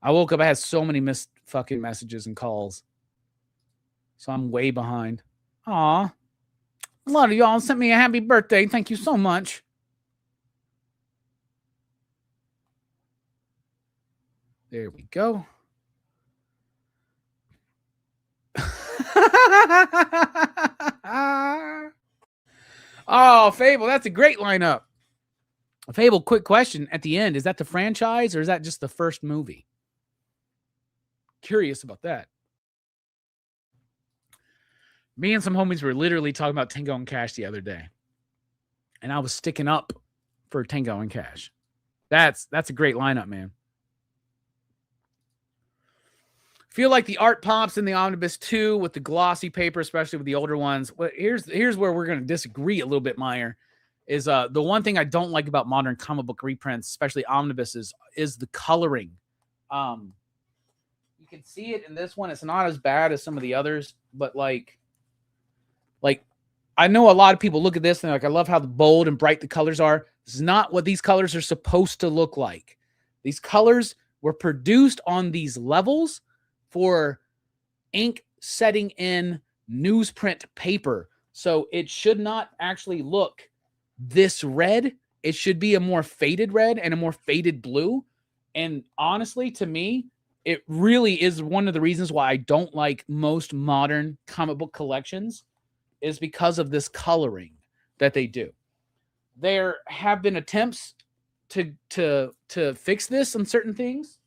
I woke up, I had so many missed fucking messages and calls. So I'm way behind. Aw. A lot of y'all sent me a happy birthday. Thank you so much. There we go. Oh, Fable, that's a great lineup. Fable, quick question at the end. Is that the franchise or is that just the first movie? Curious about that. Me and some homies were literally talking about Tango and Cash the other day. And I was sticking up for Tango and Cash. That's a great lineup, man. Feel like the art pops in the Omnibus too with the glossy paper, especially with the older ones. Well, here's where we're going to disagree a little bit, Meyer. Is the one thing I don't like about modern comic book reprints, especially omnibuses, is the coloring. You can see it in this one. It's not as bad as some of the others, but like I know a lot of people look at this and they're like, I love how bold and bright the colors are. This is not what these colors are supposed to look like. These colors were produced on these levels for ink setting in newsprint paper. So it should not actually look this red. It should be a more faded red and a more faded blue. And honestly, to me, it really is one of the reasons why I don't like most modern comic book collections is because of this coloring that they do. There have been attempts to fix this on certain things.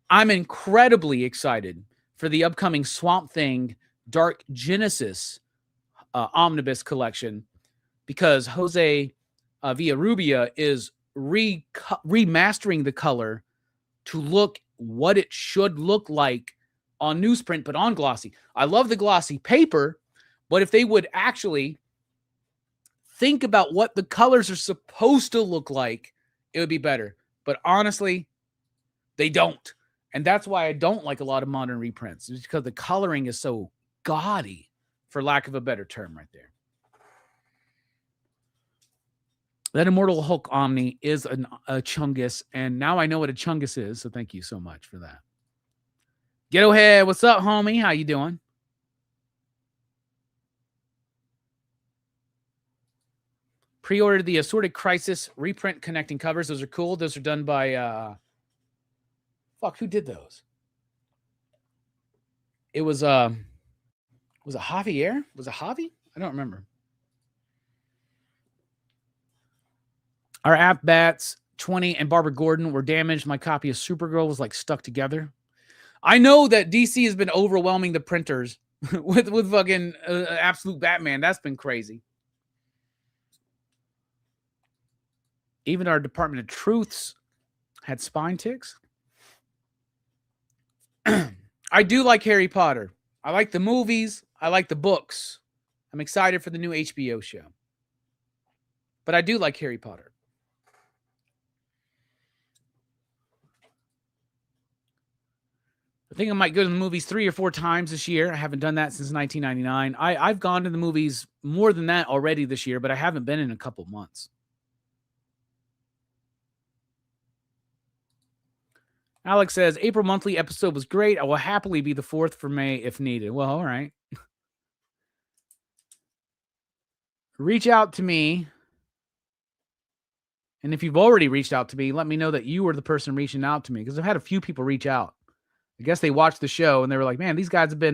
I'm incredibly excited for the upcoming Swamp Thing Dark Genesis omnibus collection because Jose Villarrubia is remastering the color to look what it should look like on newsprint, but on glossy. I love the glossy paper, but if they would actually think about what the colors are supposed to look like, it would be better. But honestly, they don't. And that's why I don't like a lot of modern reprints. It's because the coloring is so gaudy, for lack of a better term right there. That Immortal Hulk Omni is a Chungus, and now I know what a Chungus is, so thank you so much for that. Ghetto Head, what's up, homie? How you doing? Pre-ordered the Assorted Crisis reprint connecting covers. Those are cool. Those are done by... Fuck, who did those? It was it Javier? Was it Javi? I don't remember. Our app bats 20 and Barbara Gordon were damaged. My copy of Supergirl was like stuck together. I know that DC has been overwhelming the printers with fucking Absolute Batman. That's been crazy. Even our Department of Truths had spine ticks. I do like Harry Potter. I like the movies. I like the books. I'm excited for the new HBO show. But I do like Harry Potter. I think I might go to the movies 3 or 4 times this year. I haven't done that since 1999. I've gone to the movies more than that already this year, but I haven't been in a couple months. Alex says, April monthly episode was great. I will happily be the 4th for May if needed. Well, all right. Reach out to me. And if you've already reached out to me, let me know that you were the person reaching out to me, because I've had a few people reach out. I guess they watched the show and they were like, man, these guys have been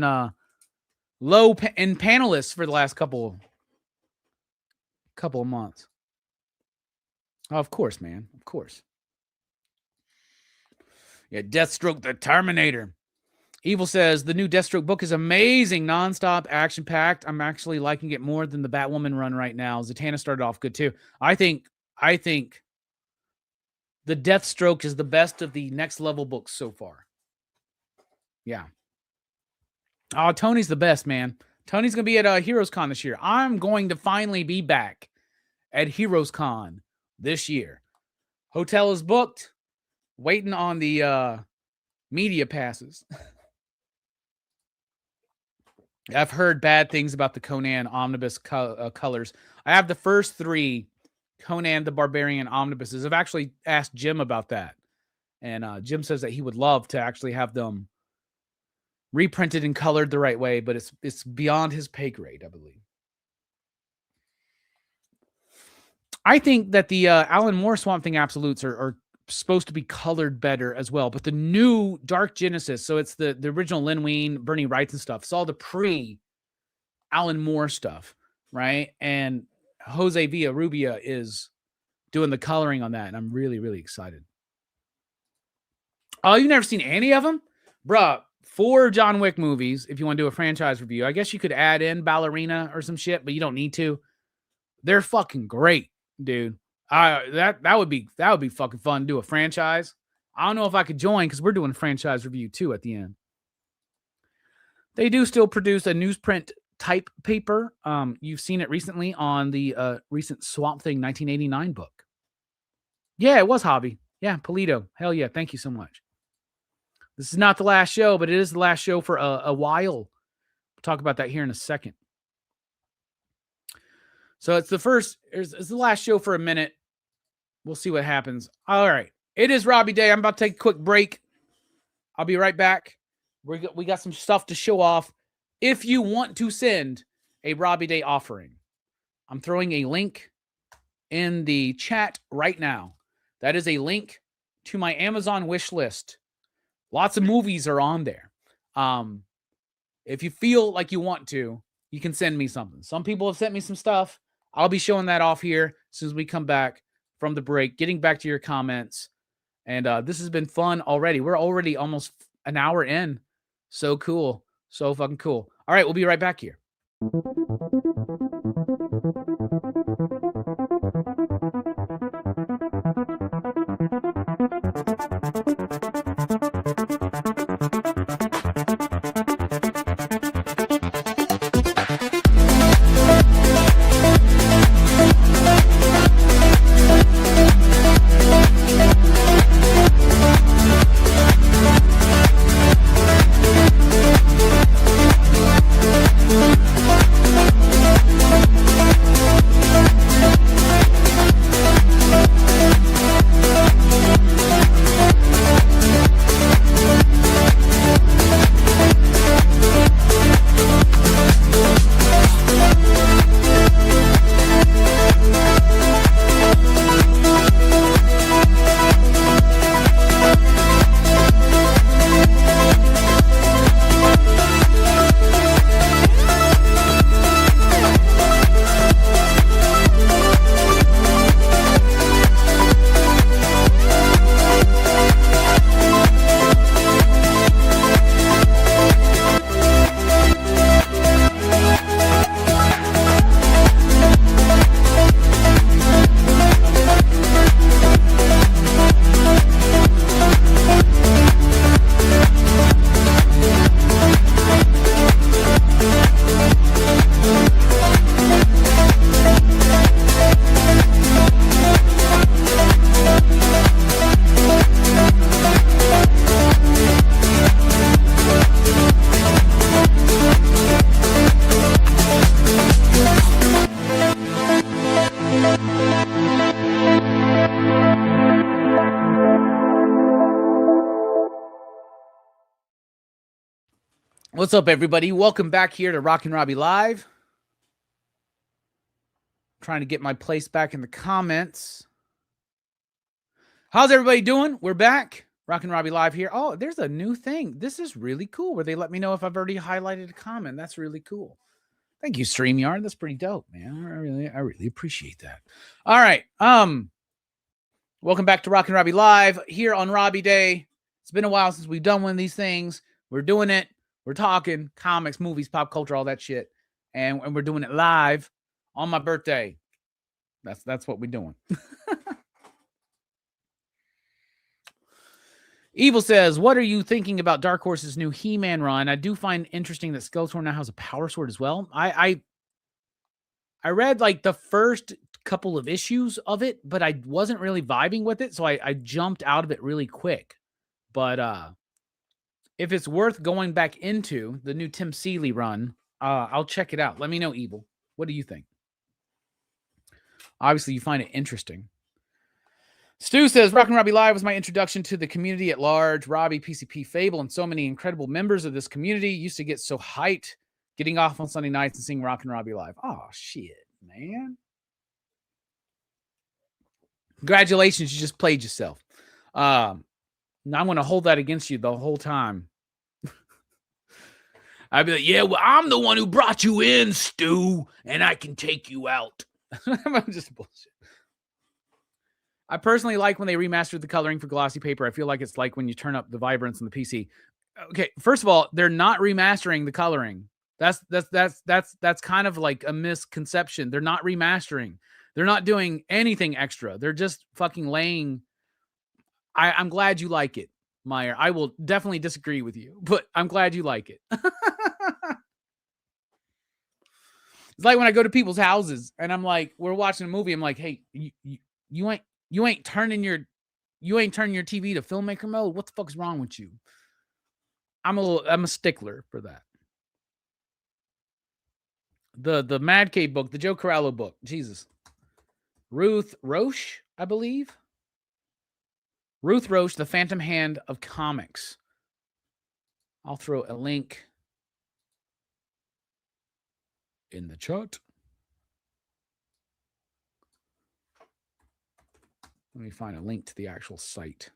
low in panelists for the last couple of months. Oh, of course, man. Of course. Yeah, Deathstroke the Terminator. Evil says, the new Deathstroke book is amazing, nonstop, action-packed. I'm actually liking it more than the Batwoman run right now. Zatanna started off good, too. I think the Deathstroke is the best of the next level books so far. Yeah. Oh, Tony's the best, man. Tony's going to be at Heroes Con this year. I'm going to finally be back at Heroes Con this year. Hotel is booked. Waiting on the media passes. I've heard bad things about the Conan omnibus colors. I have the first 3 Conan the Barbarian omnibuses. I've actually asked Jim about that. And Jim says that he would love to actually have them reprinted and colored the right way, but it's beyond his pay grade, I believe. I think that the Alan Moore Swamp Thing Absolutes are supposed to be colored better as well, but the new Dark Genesis, so it's the original Len Wein, Bernie Wright and stuff. It's all the pre-Alan Moore stuff, right? And Jose Villarrubia is doing the coloring on that, and I'm really, really excited. Oh, you've never seen any of them? Bruh, 4 John Wick movies, if you want to do a franchise review. I guess you could add in Ballerina or some shit, but you don't need to. They're fucking great, dude. That would be fucking fun to do a franchise. I don't know if I could join because we're doing a franchise review too at the end. They do still produce a newsprint type paper. You've seen it recently on the recent Swamp Thing 1989 book. Yeah, it was Hobby. Yeah, Polito. Hell yeah. Thank you so much. This is not the last show, but it is the last show for a while. We'll talk about that here in a second. So it's the last show for a minute. We'll see what happens. All right. It is Robbie Day. I'm about to take a quick break. I'll be right back. We got some stuff to show off. If you want to send a Robbie Day offering, I'm throwing a link in the chat right now. That is a link to my Amazon wish list. Lots of movies are on there. If you feel like you want to, you can send me something. Some people have sent me some stuff. I'll be showing that off here as soon as we come back from the break, getting back to your comments. And this has been fun already. We're already almost an hour in. So cool. So fucking cool. All right, we'll be right back here. What's up, everybody? Welcome back here to Rockin Robbie Live. Trying to get my place back in the comments. How's everybody doing? We're back. Rockin Robbie Live here. Oh, there's a new thing. This is really cool where they let me know if I've already highlighted a comment. That's really cool. Thank you, StreamYard. That's pretty dope, man. I really appreciate that. All right. Welcome back to Rockin Robbie Live here on Robbie Day. It's been a while since we've done one of these things. We're doing it. We're talking comics, movies, pop culture, all that shit. And we're doing it live on my birthday. That's what we're doing. Evil says, what are you thinking about Dark Horse's new He-Man run? I do find interesting that Skeletor now has a power sword as well. I read like the first couple of issues of it, but I wasn't really vibing with it, so I jumped out of it really quick. But if it's worth going back into the new Tim Seeley run, I'll check it out. Let me know, Evil. What do you think? Obviously, you find it interesting. Stu says, Rockin' Robbie Live was my introduction to the community at large. Robbie, PCP, Fable, and so many incredible members of this community used to get so hyped getting off on Sunday nights and seeing Rockin' Robbie Live. Oh, shit, man. Congratulations, you just played yourself. Now I'm going to hold that against you the whole time. I'd be like, yeah, well, I'm the one who brought you in, Stu, and I can take you out. I'm just bullshit. I personally like when they remastered the coloring for glossy paper. I feel like it's like when you turn up the vibrance on the PC. Okay, first of all, they're not remastering the coloring. That's kind of like a misconception. They're not remastering. They're not doing anything extra. They're just fucking laying. I'm glad you like it, Meyer. I will definitely disagree with you, but I'm glad you like it. It's like when I go to people's houses and I'm like, we're watching a movie. I'm like, hey, you ain't turning your TV to filmmaker mode. What the fuck is wrong with you? I'm a stickler for that. The Mad Cave book, the Joe Corallo book. Jesus. Ruth Roche, I believe. Ruth Roche, The Phantom Hand of Comics. I'll throw a link in the chat. Let me find a link to the actual site.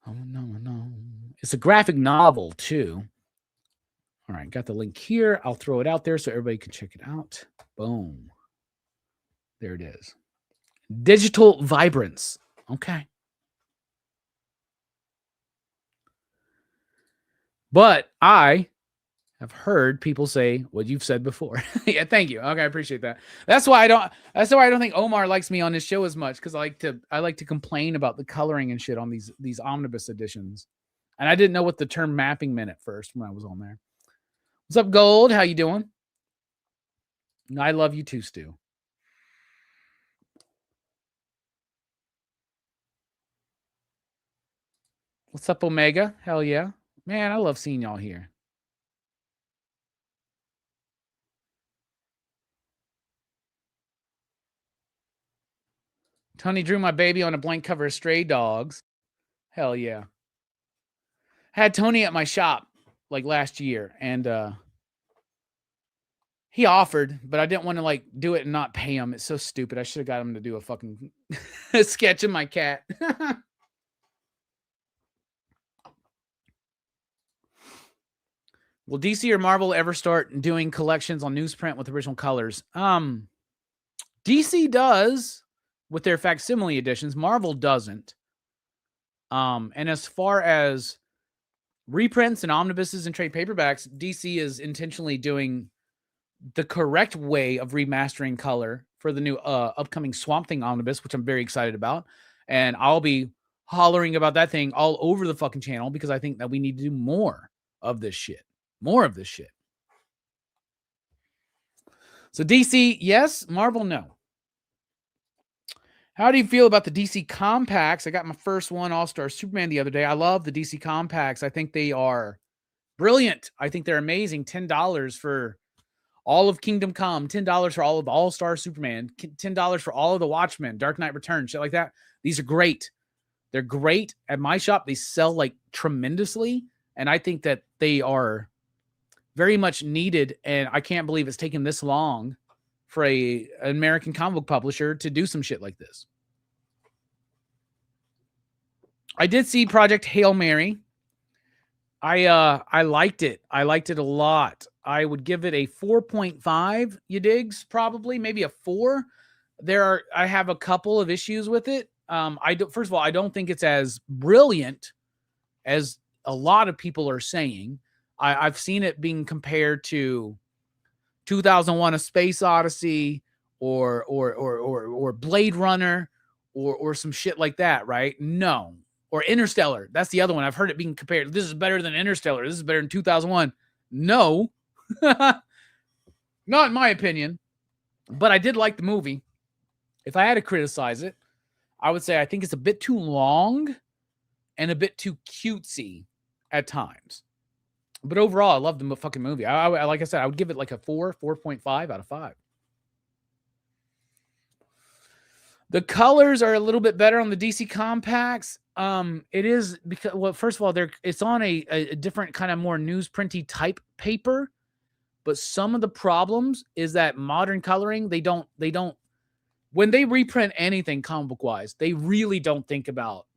Oh, no. It's a graphic novel, too. All right, got the link here. I'll throw it out there so everybody can check it out. Boom. There it is. Digital Vibrance. Okay. But I have heard people say what you've said before. Yeah, thank you. Okay, I appreciate that. That's why I don't think Omar likes me on his show as much, because I like to complain about the coloring and shit on these omnibus editions. And I didn't know what the term mapping meant at first when I was on there. What's up, Gold? How you doing? I love you too, Stu. What's up, Omega? Hell yeah. Man, I love seeing y'all here. Tony drew my baby on a blank cover of Stray Dogs. Hell yeah. Had Tony at my shop like last year, and he offered, but I didn't want to like do it and not pay him. It's so stupid. I should have got him to do a fucking sketch of my cat. Will DC or Marvel ever start doing collections on newsprint with original colors? DC does with their facsimile editions. Marvel doesn't. And as far as reprints and omnibuses and trade paperbacks, DC is intentionally doing the correct way of remastering color for the new upcoming Swamp Thing omnibus, which I'm very excited about. And I'll be hollering about that thing all over the fucking channel because I think that we need to do more of this shit. More of this shit. So DC, yes. Marvel, no. How do you feel about the DC compacts? I got my first one, All-Star Superman, the other day. I love the DC compacts. I think they are brilliant. I think they're amazing. $10 for all of Kingdom Come, $10 for all of All-Star Superman, $10 for all of the Watchmen, Dark Knight Returns, shit like that. These are great. They're great. At my shop, they sell like tremendously. And I think that they are very much needed. And I can't believe it's taken this long for an American comic book publisher to do some shit like this. I did see Project Hail Mary. I liked it. I liked it a lot. I would give it a 4.5, you digs, probably, maybe a 4. I have a couple of issues with it. First of all, I don't think it's as brilliant as a lot of people are saying. I've seen it being compared to 2001: A Space Odyssey or Blade Runner or some shit like that, right? No. Or Interstellar. That's the other one. I've heard it being compared. This is better than Interstellar. This is better than 2001. No. Not in my opinion. But I did like the movie. If I had to criticize it, I would say I think it's a bit too long and a bit too cutesy at times. But overall, I love the fucking movie. Like I said, I would give it like a 4.5 out of 5. The colors are a little bit better on the DC Compacts. It is because, well, first of all, it's on a different kind of more newsprinty type paper. But some of the problems is that modern coloring, they don't, when they reprint anything comic book wise, they really don't think about,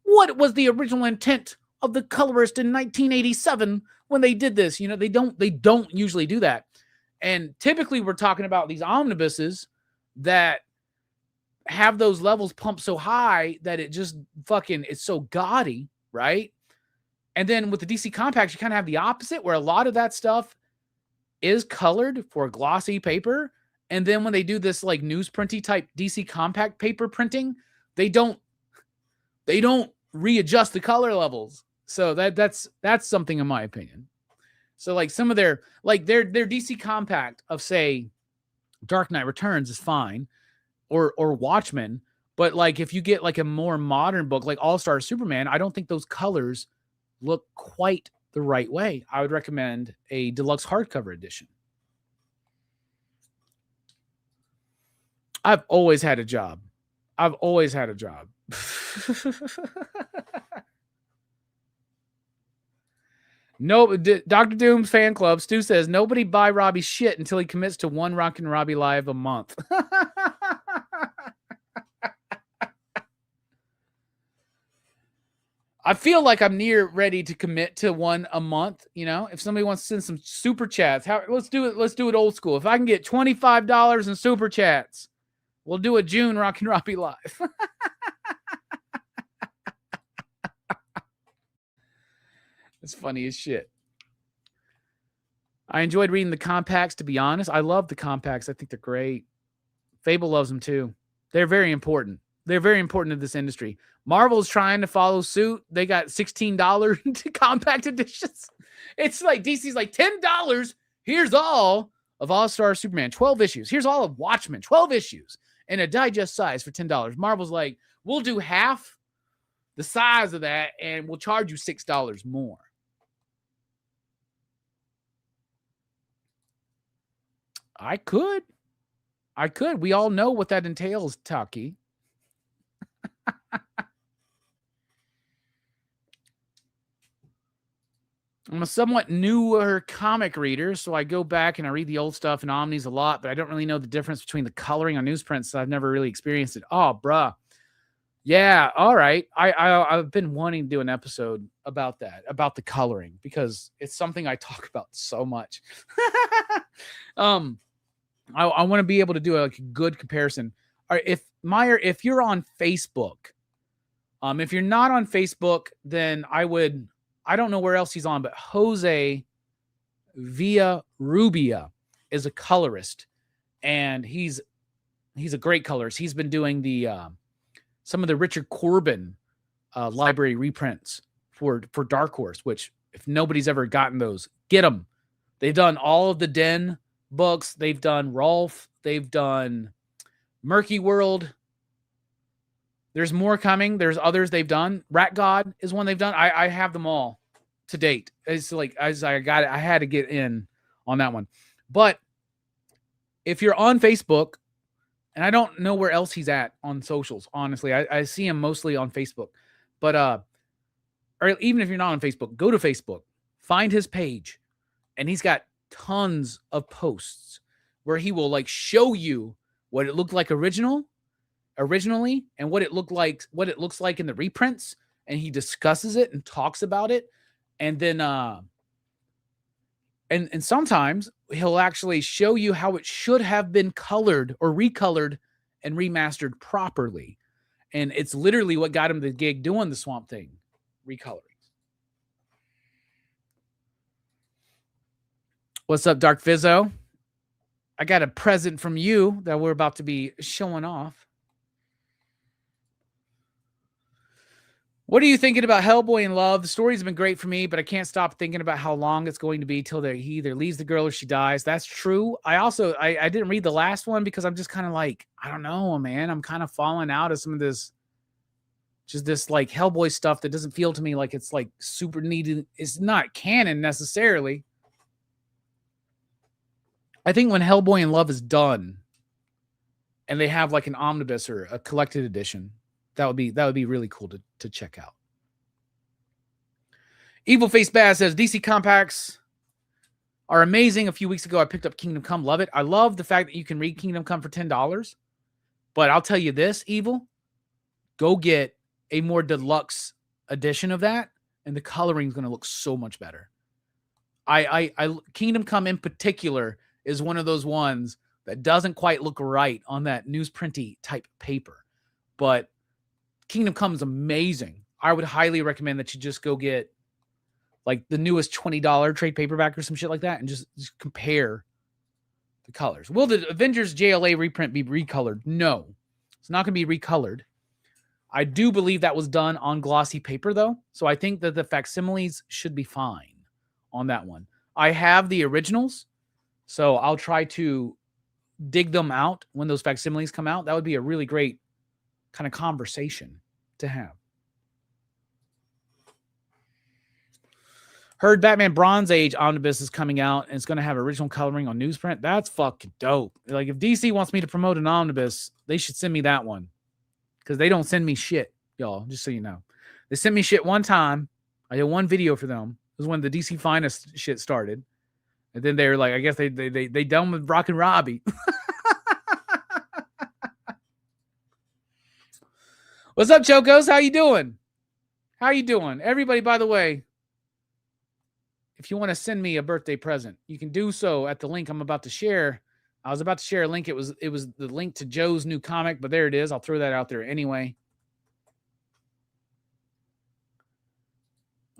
what was the original intent of the colorist in 1987 when they did this? You know, they don't usually do that. And typically we're talking about these omnibuses that have those levels pumped so high that it just it's so gaudy, right? And then with the DC Compacts, you kind of have the opposite, where a lot of that stuff is colored for glossy paper. And then when they do this like newsprinty type DC Compact paper printing, they don't readjust the color levels. So that's something in my opinion. So like some of their DC Compact of, say, Dark Knight Returns is fine, or Watchmen, but like if you get like a more modern book like All-Star Superman, I don't think those colors look quite the right way. I would recommend a deluxe hardcover edition. I've always had a job. No, Dr. Doom's fan club, Stu says, nobody buy Robbie's shit until he commits to one Rockin' Robbie live a month. I feel like I'm near ready to commit to one a month. You know, if somebody wants to send some super chats, let's do it. Let's do it old school. If I can get $25 in super chats, we'll do a June Rockin' Robbie live. It's funny as shit. I enjoyed reading the compacts, to be honest. I love the compacts. I think they're great. Fable loves them too. They're very important. They're very important to this industry. Marvel's trying to follow suit. They got $16 compact editions. It's like DC's like $10. Here's all of All-Star Superman, 12 issues. Here's all of Watchmen, 12 issues, in a digest size for $10. Marvel's like, we'll do half the size of that and we'll charge you $6 more. I could. We all know what that entails, Taki. I'm a somewhat newer comic reader, so I go back and I read the old stuff in Omnis a lot, but I don't really know the difference between the coloring on newsprint, so I've never really experienced it. Oh, bruh. Yeah, all right. I've been wanting to do an episode about that, about the coloring, because it's something I talk about so much. I want to be able to do a good comparison. All right, if you're on Facebook, if you're not on Facebook, then I don't know where else he's on, but Jose Villarrubia is a colorist, and he's a great colorist. He's been doing some of the Richard Corbin library reprints for Dark Horse, which if nobody's ever gotten those, get them. They've done all of the Den books. They've done Rolf. They've done Murky World. There's more coming. There's others they've done. Rat God is one they've done. I have them all to date. It's like I got it. I had to get in on that one. But if you're on Facebook And I don't know where else he's at on socials, honestly. I see him mostly on Facebook. But or even if you're not on Facebook, go to Facebook, find his page, and he's got tons of posts where he will like show you what it looked like originally and what it looks like in the reprints, and he discusses it and talks about it. And then and sometimes he'll actually show you how it should have been colored or recolored and remastered properly. And it's literally what got him the gig doing the Swamp Thing recoloring. What's up, Dark Fizzo? I got a present from you that we're about to be showing off. What are you thinking about Hellboy in Love? The story's been great for me, but I can't stop thinking about how long it's going to be till he either leaves the girl or she dies. That's true. I didn't read the last one because I'm just kind of like, I don't know, man. I'm kind of falling out of some of this, just this like Hellboy stuff that doesn't feel to me like it's like super needed. It's not canon necessarily. I think when Hellboy in Love is done and they have like an omnibus or a collected edition, that would be really cool to check out. Evil Face Baz says DC compacts are amazing. A few weeks ago, I picked up Kingdom Come. Love it. I love the fact that you can read Kingdom Come for $10. But I'll tell you this, Evil, go get a more deluxe edition of that, and the coloring is going to look so much better. I Kingdom Come in particular is one of those ones that doesn't quite look right on that newsprinty type paper, but Kingdom Come is amazing. I would highly recommend that you just go get like the newest $20 trade paperback or some shit like that and just compare the colors. Will the Avengers JLA reprint be recolored? No, it's not going to be recolored. I do believe that was done on glossy paper though, so I think that the facsimiles should be fine on that one. I have the originals, so I'll try to dig them out when those facsimiles come out. That would be a really great kind of conversation to have. Heard Batman Bronze Age omnibus is coming out and it's going to have original coloring on newsprint. That's fucking dope. Like if DC wants me to promote an omnibus, they should send me that one because they don't send me shit, y'all, just so you know. They sent me shit one time. I did one video for them. It was when the DC Finest shit started. And then they were like, I guess they done with Rockin Robbie. What's up, Chocos? How you doing? How you doing? Everybody, by the way, if you want to send me a birthday present, you can do so at the link I'm about to share. I was about to share a link. It was the link to Joe's new comic, but there it is. I'll throw that out there anyway.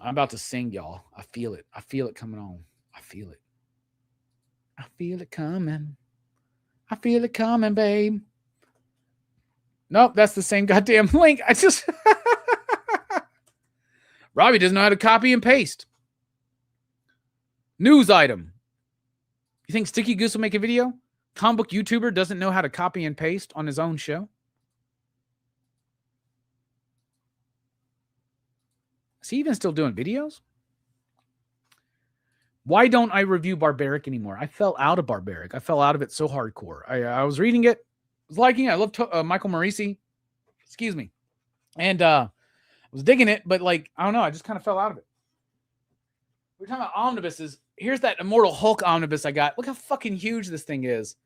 I'm about to sing, y'all. I feel it. I feel it coming on. I feel it. I feel it coming. I feel it coming, babe. Nope, that's the same goddamn link. I just... Robbie doesn't know how to copy and paste. News item. You think Sticky Goose will make a video? Comic book YouTuber doesn't know how to copy and paste on his own show? Is he even still doing videos? Why don't I review Barbaric anymore? I fell out of Barbaric. I fell out of it so hardcore. I was reading it. I was liking it. I love Michael Morisi. Excuse me. And I was digging it, but like, I don't know. I just kind of fell out of it. We're talking about omnibuses. Here's that Immortal Hulk omnibus I got. Look how fucking huge this thing is.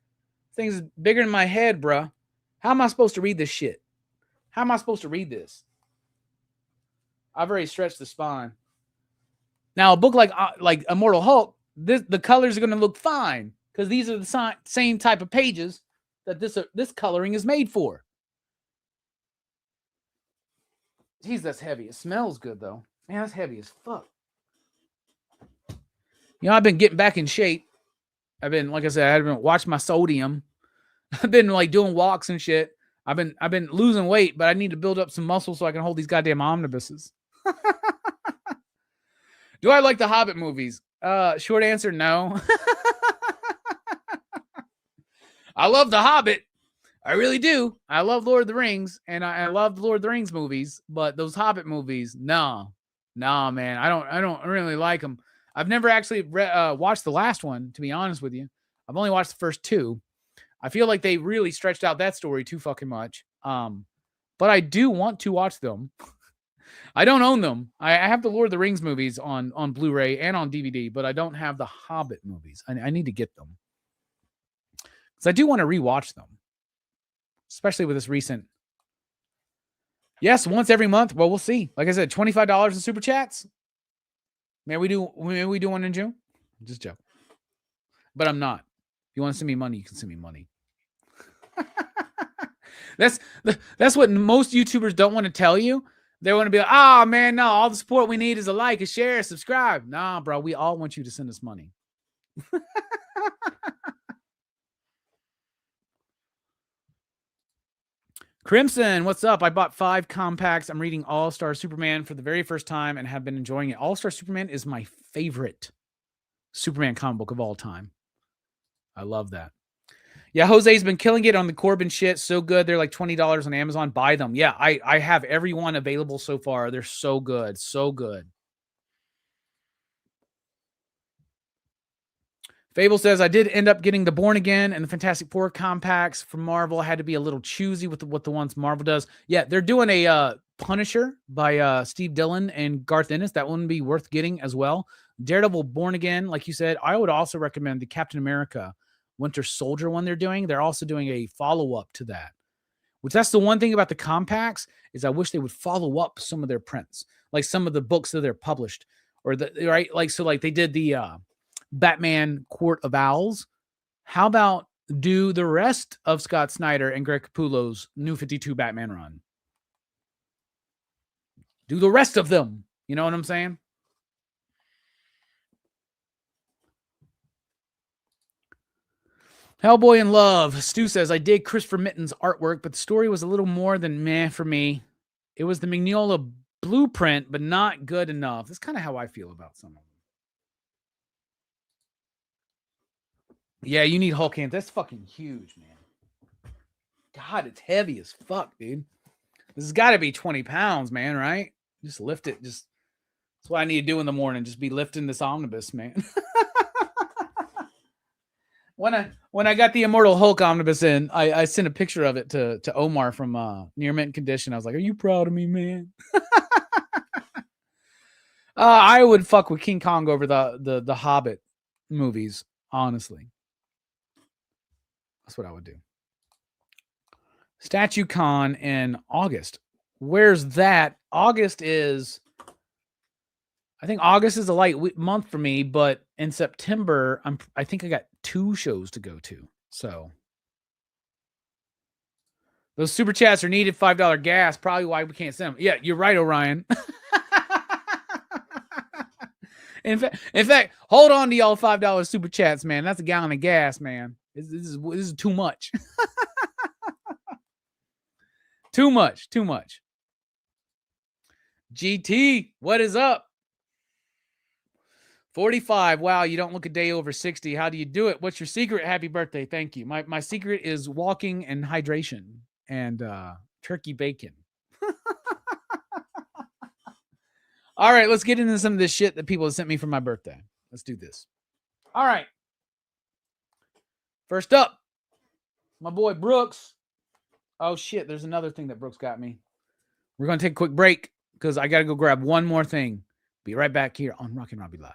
This thing is bigger than my head, bruh. How am I supposed to read this shit? How am I supposed to read this? I've already stretched the spine. Now, a book like Immortal Hulk, the colors are going to look fine because these are the same type of pages that this coloring is made for. Jeez, that's heavy. It smells good, though. Man, that's heavy as fuck. You know, I've been getting back in shape. I've been, like I said, I've been watching my sodium. I've been like doing walks and shit. I've been losing weight, but I need to build up some muscle so I can hold these goddamn omnibuses. Do I like the Hobbit movies? Short answer, no. I love the Hobbit. I really do. I love Lord of the Rings, and I love the Lord of the Rings movies, but those Hobbit movies, no, man. I don't really like them. I've never actually watched the last one, to be honest with you. I've only watched the first two. I feel like they really stretched out that story too fucking much. But I do want to watch them. I don't own them. I have the Lord of the Rings movies on Blu-ray and on DVD, but I don't have the Hobbit movies. I need to get them. Because I do want to rewatch them. Especially with this recent. Yes, once every month. Well, we'll see. Like I said, $25 in super chats. Maybe we do one in June. Just joke. But I'm not. If you want to send me money, you can send me money. That's what most YouTubers don't want to tell you. They want to be like, oh man, no, all the support we need is a like, a share, a subscribe. Nah, bro, we all want you to send us money. Crimson, what's up? I bought 5 compacts. I'm reading All-Star Superman for the very first time and have been enjoying it. All-Star Superman is my favorite Superman comic book of all time. I love that. Yeah, Jose's been killing it on the Corbin shit. So good. They're like $20 on Amazon. Buy them. Yeah, I have every one available so far. They're so good. So good. Fable says, I did end up getting the Born Again and the Fantastic Four compacts from Marvel. I had to be a little choosy with what the ones Marvel does. Yeah, they're doing a Punisher by Steve Dillon and Garth Ennis. That one would be worth getting as well. Daredevil Born Again, like you said. I would also recommend the Captain America Winter Soldier one they're doing. They're also doing a follow-up to that. Which that's the one thing about the compacts is I wish they would follow up some of their prints. Like some of the books that they're published. Or right? Like so like they did the Batman Court of Owls. How about do the rest of Scott Snyder and Greg Capullo's New 52 Batman run? Do the rest of them. You know what I'm saying? Hellboy in Love. Stu says, I dig Christopher Mitten's artwork, but the story was a little more than meh for me. It was the Mignola blueprint, but not good enough. That's kind of how I feel about some of them. Yeah, you need Hulk hands. That's fucking huge, man. God, it's heavy as fuck, dude. This has got to be 20 pounds, man, right? Just lift it. That's what I need to do in the morning. Just be lifting this omnibus, man. When I got the Immortal Hulk omnibus in, I sent a picture of it to Omar from Near Mint Condition. I was like, are you proud of me, man? I would fuck with King Kong over the Hobbit movies, honestly. That's what I would do. Statue Con in August. Where's that? I think August is a light month for me, but in September, I think I got 2 shows to go to. So those super chats are needed. $5 gas, probably why we can't send them. Yeah, you're right, Orion. In fact, hold on to y'all $5 super chats, man. That's a gallon of gas, man. This is too much. Too much. GT, what is up? 45. Wow, you don't look a day over 60. How do you do it? What's your secret? Happy birthday. Thank you. My secret is walking and hydration and turkey bacon. All right, let's get into some of this shit that people have sent me for my birthday. Let's do this. All right. First up, my boy Brooks. Oh, shit. There's another thing that Brooks got me. We're going to take a quick break because I got to go grab one more thing. Be right back here on Rockin Robbie Live.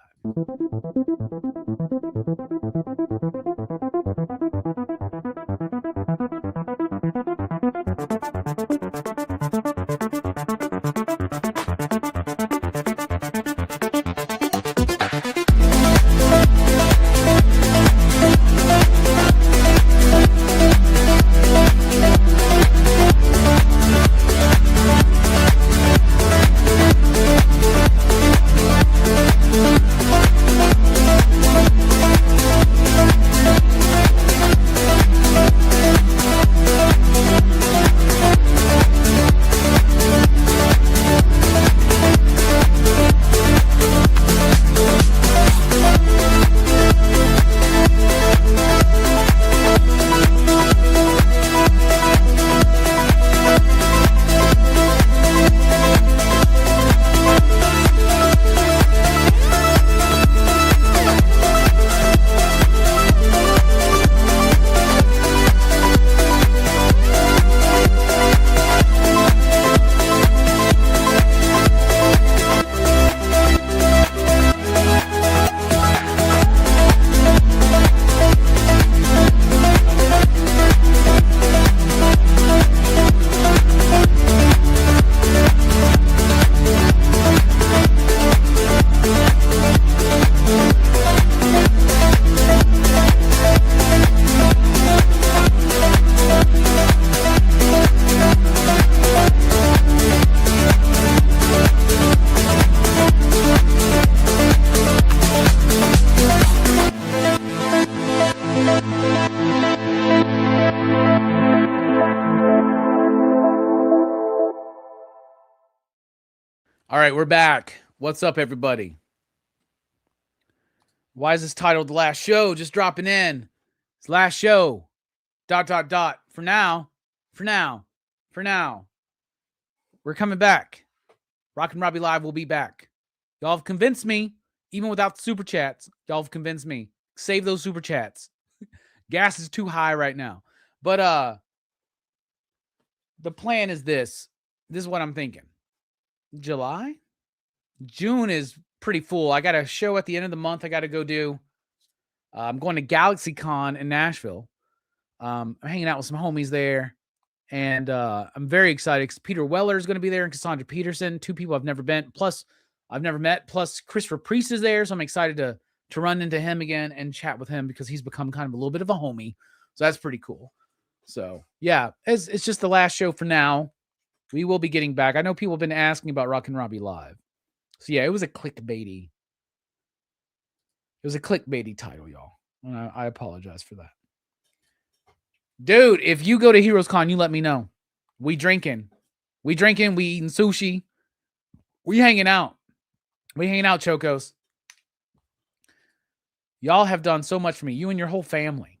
right, we're back. What's up, everybody? Why is this titled The Last Show? Just dropping in. It's last show. ... For now. We're coming back. Rockin Robbie Live will be back. Y'all have convinced me, even without the super chats. Y'all have convinced me. Save those super chats. Gas is too high right now. But the plan is this. This is what I'm thinking. July? June is pretty full. I got a show at the end of the month I got to go do. I'm going to GalaxyCon in Nashville. I'm hanging out with some homies there. And I'm very excited because Peter Weller is going to be there and Cassandra Peterson, two people I've never met. Plus, Christopher Priest is there. So I'm excited to run into him again and chat with him because he's become kind of a little bit of a homie. So that's pretty cool. So, yeah, it's just the last show for now. We will be getting back. I know people have been asking about Rockin Robbie Live. So, yeah, it was a clickbaity title, y'all. And I apologize for that. Dude, if you go to Heroes Con, you let me know. We drinking. We eating sushi. We hanging out. Chocos. Y'all have done so much for me. You and your whole family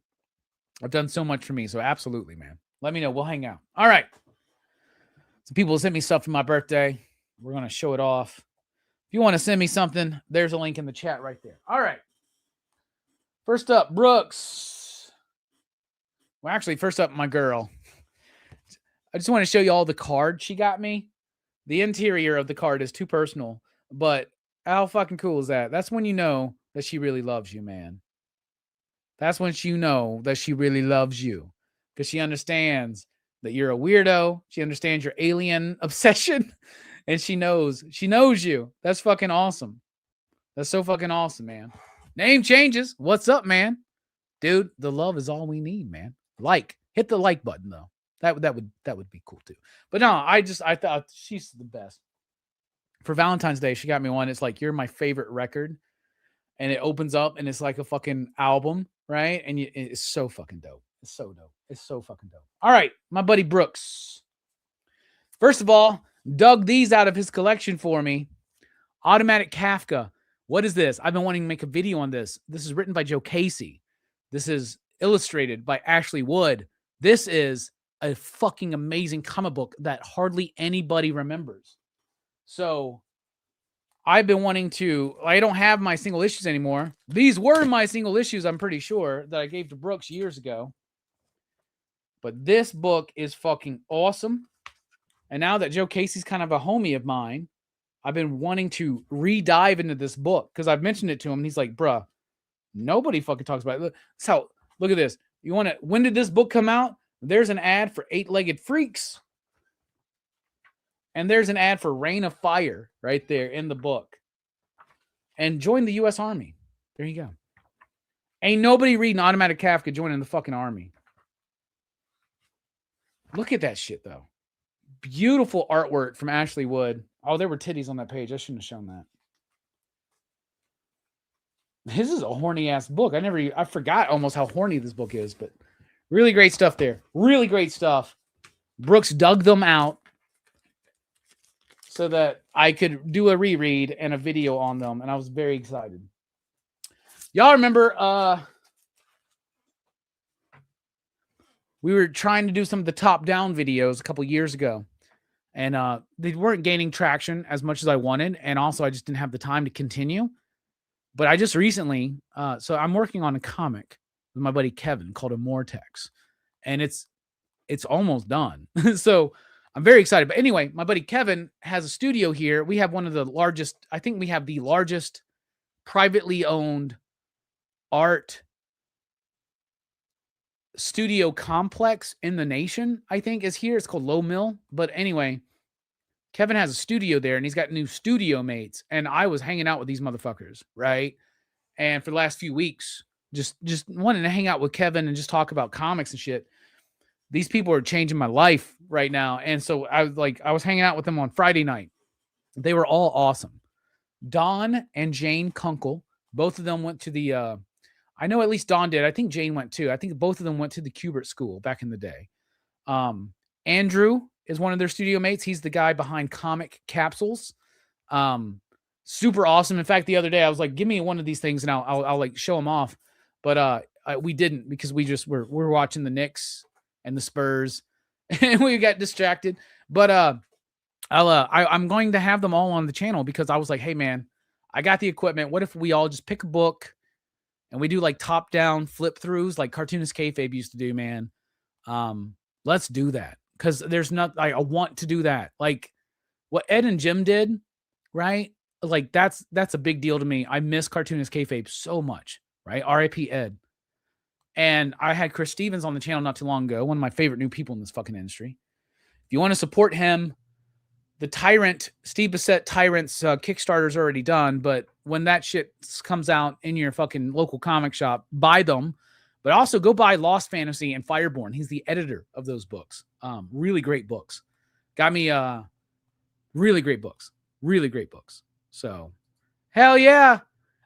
have done so much for me. So absolutely, man. Let me know. We'll hang out. All right. Some people sent me stuff for my birthday. We're going to show it off. If you want to send me something, there's a link in the chat right there. All right. First up, Brooks. Well, actually, first up, my girl. I just want to show you all the card she got me. The interior of the card is too personal, but how fucking cool is that? That's when you know that she really loves you, man. That's when you know that she really loves you because she understands that you're a weirdo. She understands your alien obsession, and she knows you. That's fucking awesome. That's so fucking awesome, man. Name changes. What's up, man? Dude, the love is all we need, man. Hit the like button though. That would be cool too. But no, I thought she's the best. For Valentine's Day, she got me one. It's like you're my favorite record, and it opens up and it's like a fucking album, right? And it's so fucking dope. It's so dope. It's so fucking dope. All right, my buddy Brooks. First of all, dug these out of his collection for me. Automatic Kafka. What is this? I've been wanting to make a video on this. This is written by Joe Casey. This is illustrated by Ashley Wood. This is a fucking amazing comic book that hardly anybody remembers. So I've been wanting to, I don't have my single issues anymore. These were my single issues, I'm pretty sure, that I gave to Brooks years ago. But this book is fucking awesome. And now that Joe Casey's kind of a homie of mine, I've been wanting to re-dive into this book because I've mentioned it to him. And he's like, bruh, nobody fucking talks about it. Look at this. When did this book come out? There's an ad for Eight-Legged Freaks. And there's an ad for Reign of Fire right there in the book. And join the U.S. Army. There you go. Ain't nobody reading Automatic Kafka joining the fucking army. Look at that shit, though. Beautiful artwork from Ashley Wood. Oh, there were titties on that page. I shouldn't have shown that. This is a horny ass book. I forgot almost how horny this book is, but really great stuff there. Really great stuff. Brooks dug them out so that I could do a reread and a video on them, and I was very excited. Y'all remember we were trying to do some of the top-down videos a couple years ago, and they weren't gaining traction as much as I wanted, and also I just didn't have the time to continue. But I just recently, so I'm working on a comic with my buddy Kevin called Immortex, and it's almost done. So I'm very excited. But anyway, my buddy Kevin has a studio here. We have one of the largest, I think we have the largest privately owned art studio complex in the nation, I think is here. It's called Low Mill. But anyway, Kevin has a studio there and he's got new studio mates. And I was hanging out with these motherfuckers, right? And for the last few weeks, just wanting to hang out with Kevin and just talk about comics and shit. These people are changing my life right now. And so I was hanging out with them on Friday night. They were all awesome. Don and Jane Kunkel, both of them went to the, I know at least Don did. I think Jane went too. I think both of them went to the Kubert School back in the day. Andrew is one of their studio mates. He's the guy behind Comic Capsules. Super awesome. In fact, the other day I was like, give me one of these things and I'll like show them off. But we didn't, because we're watching the Knicks and the Spurs and we got distracted. But I'm going to have them all on the channel, because I was like, hey man, I got the equipment. What if we all just pick a book and we do like top down flip throughs like Cartoonist Kayfabe used to do, man? Let's do that, because there's not, I want to do that. Like what Ed and Jim did, right? Like that's a big deal to me. I miss Cartoonist Kayfabe so much, right? R.I.P. Ed. And I had Chris Stevens on the channel not too long ago, one of my favorite new people in this fucking industry. If you want to support him, the Tyrant, Steve Bissett Tyrant's Kickstarter's already done, but when that shit comes out in your fucking local comic shop, buy them. But also go buy Lost Fantasy and Fireborn. He's the editor of those books. Really great books. Got me really great books. Really great books. So, hell yeah.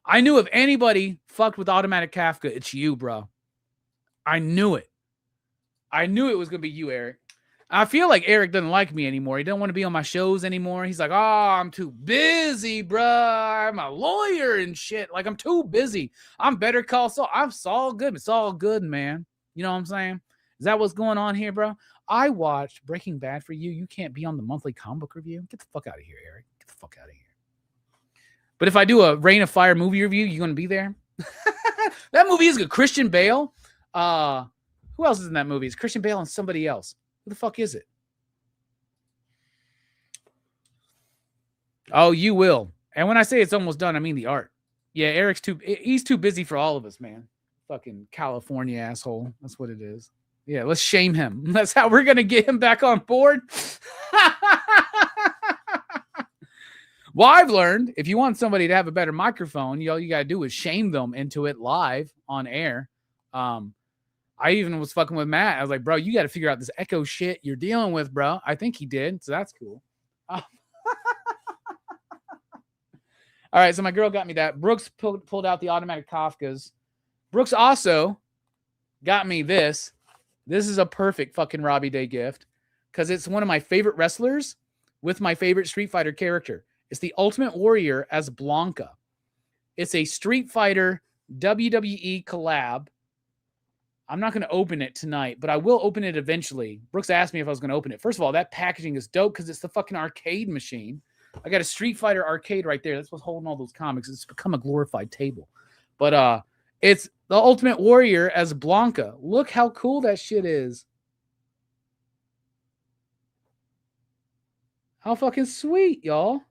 I knew if anybody fucked with Automatic Kafka, it's you, bro. I knew it. I knew it was going to be you, Eric. I feel like Eric doesn't like me anymore. He doesn't want to be on my shows anymore. He's like, oh, I'm too busy, bro. I'm a lawyer and shit. Like, I'm too busy. I'm Better Call Saul. I'm Saul Goodman. It's all good, man. You know what I'm saying? Is that what's going on here, bro? I watched Breaking Bad for you. You can't be on the monthly comic book review. Get the fuck out of here, Eric. Get the fuck out of here. But if I do a Reign of Fire movie review, you going to be there? That movie is good. Christian Bale. Who else is in that movie? It's Christian Bale and somebody else. Who the fuck is it? Oh, you will. And when I say it's almost done, I mean the art. Yeah, Eric's he's too busy for all of us, man. Fucking California asshole. That's what it is. Yeah, let's shame him. That's how we're going to get him back on board. Well, I've learned if you want somebody to have a better microphone, all you got to do is shame them into it live on air. I even was fucking with Matt. I was like, bro, you got to figure out this echo shit you're dealing with, bro. I think he did. So that's cool. All right. So my girl got me that. Brooks pulled out the Automatic Kafkas. Brooks also got me this. This is a perfect fucking Robbie Day gift, because it's one of my favorite wrestlers with my favorite Street Fighter character. It's the Ultimate Warrior as Blanca. It's a Street Fighter WWE collab. I'm not going to open it tonight, but I will open it eventually. Brooks asked me if I was going to open it. First of all, that packaging is dope because it's the fucking arcade machine. I got a Street Fighter arcade right there. That's what's holding all those comics. It's become a glorified table. But it's the Ultimate Warrior as Blanca. Look how cool that shit is. How fucking sweet, y'all.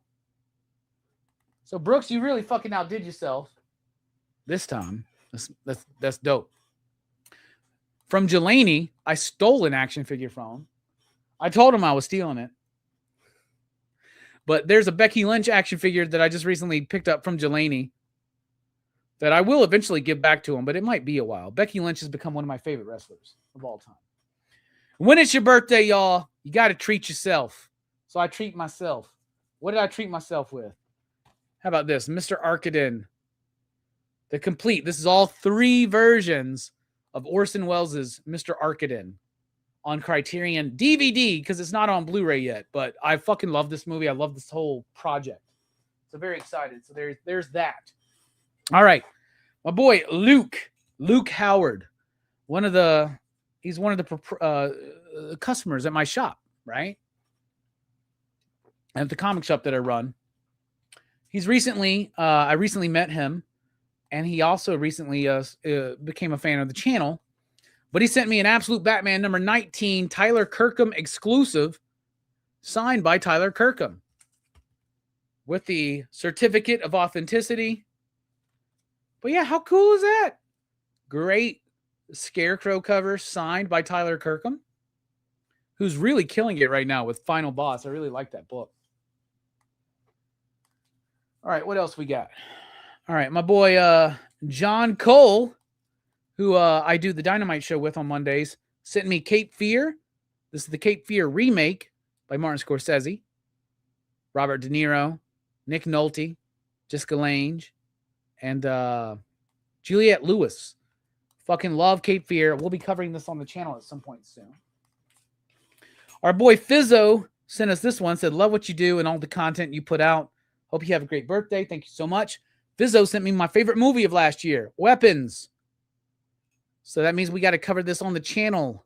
So, Brooks, you really fucking outdid yourself this time. That's dope. From Jelani, I stole an action figure from. I told him I was stealing it. But there's a Becky Lynch action figure that I just recently picked up from Jelani that I will eventually give back to him, but it might be a while. Becky Lynch has become one of my favorite wrestlers of all time. When it's your birthday, y'all, you got to treat yourself. So I treat myself. What did I treat myself with? How about this? Mr. Arkadin. The complete. This is all 3 versions of Orson Welles' Mr. Arkadin on Criterion DVD, because it's not on Blu-ray yet. But I fucking love this movie. I love this whole project. So very excited. So there's that. All right. My boy, Luke Howard. He's one of the customers at my shop, right? At the comic shop that I run. He's I recently met him, and he also recently became a fan of the channel. But he sent me an Absolute Batman number 19 Tyler Kirkham exclusive, signed by Tyler Kirkham, with the certificate of authenticity. But yeah, how cool is that? Great Scarecrow cover signed by Tyler Kirkham, who's really killing it right now with Final Boss. I really like that book. All right, what else we got? All right, my boy John Cole, who I do the Dynamite show with on Mondays, sent me Cape Fear. This is the Cape Fear remake by Martin Scorsese, Robert De Niro, Nick Nolte, Jessica Lange, and Juliette Lewis. Fucking love Cape Fear. We'll be covering this on the channel at some point soon. Our boy Fizzo sent us this one, said, love what you do and all the content you put out. Hope you have a great birthday. Thank you so much. Vizzo sent me my favorite movie of last year, Weapons. So that means we got to cover this on the channel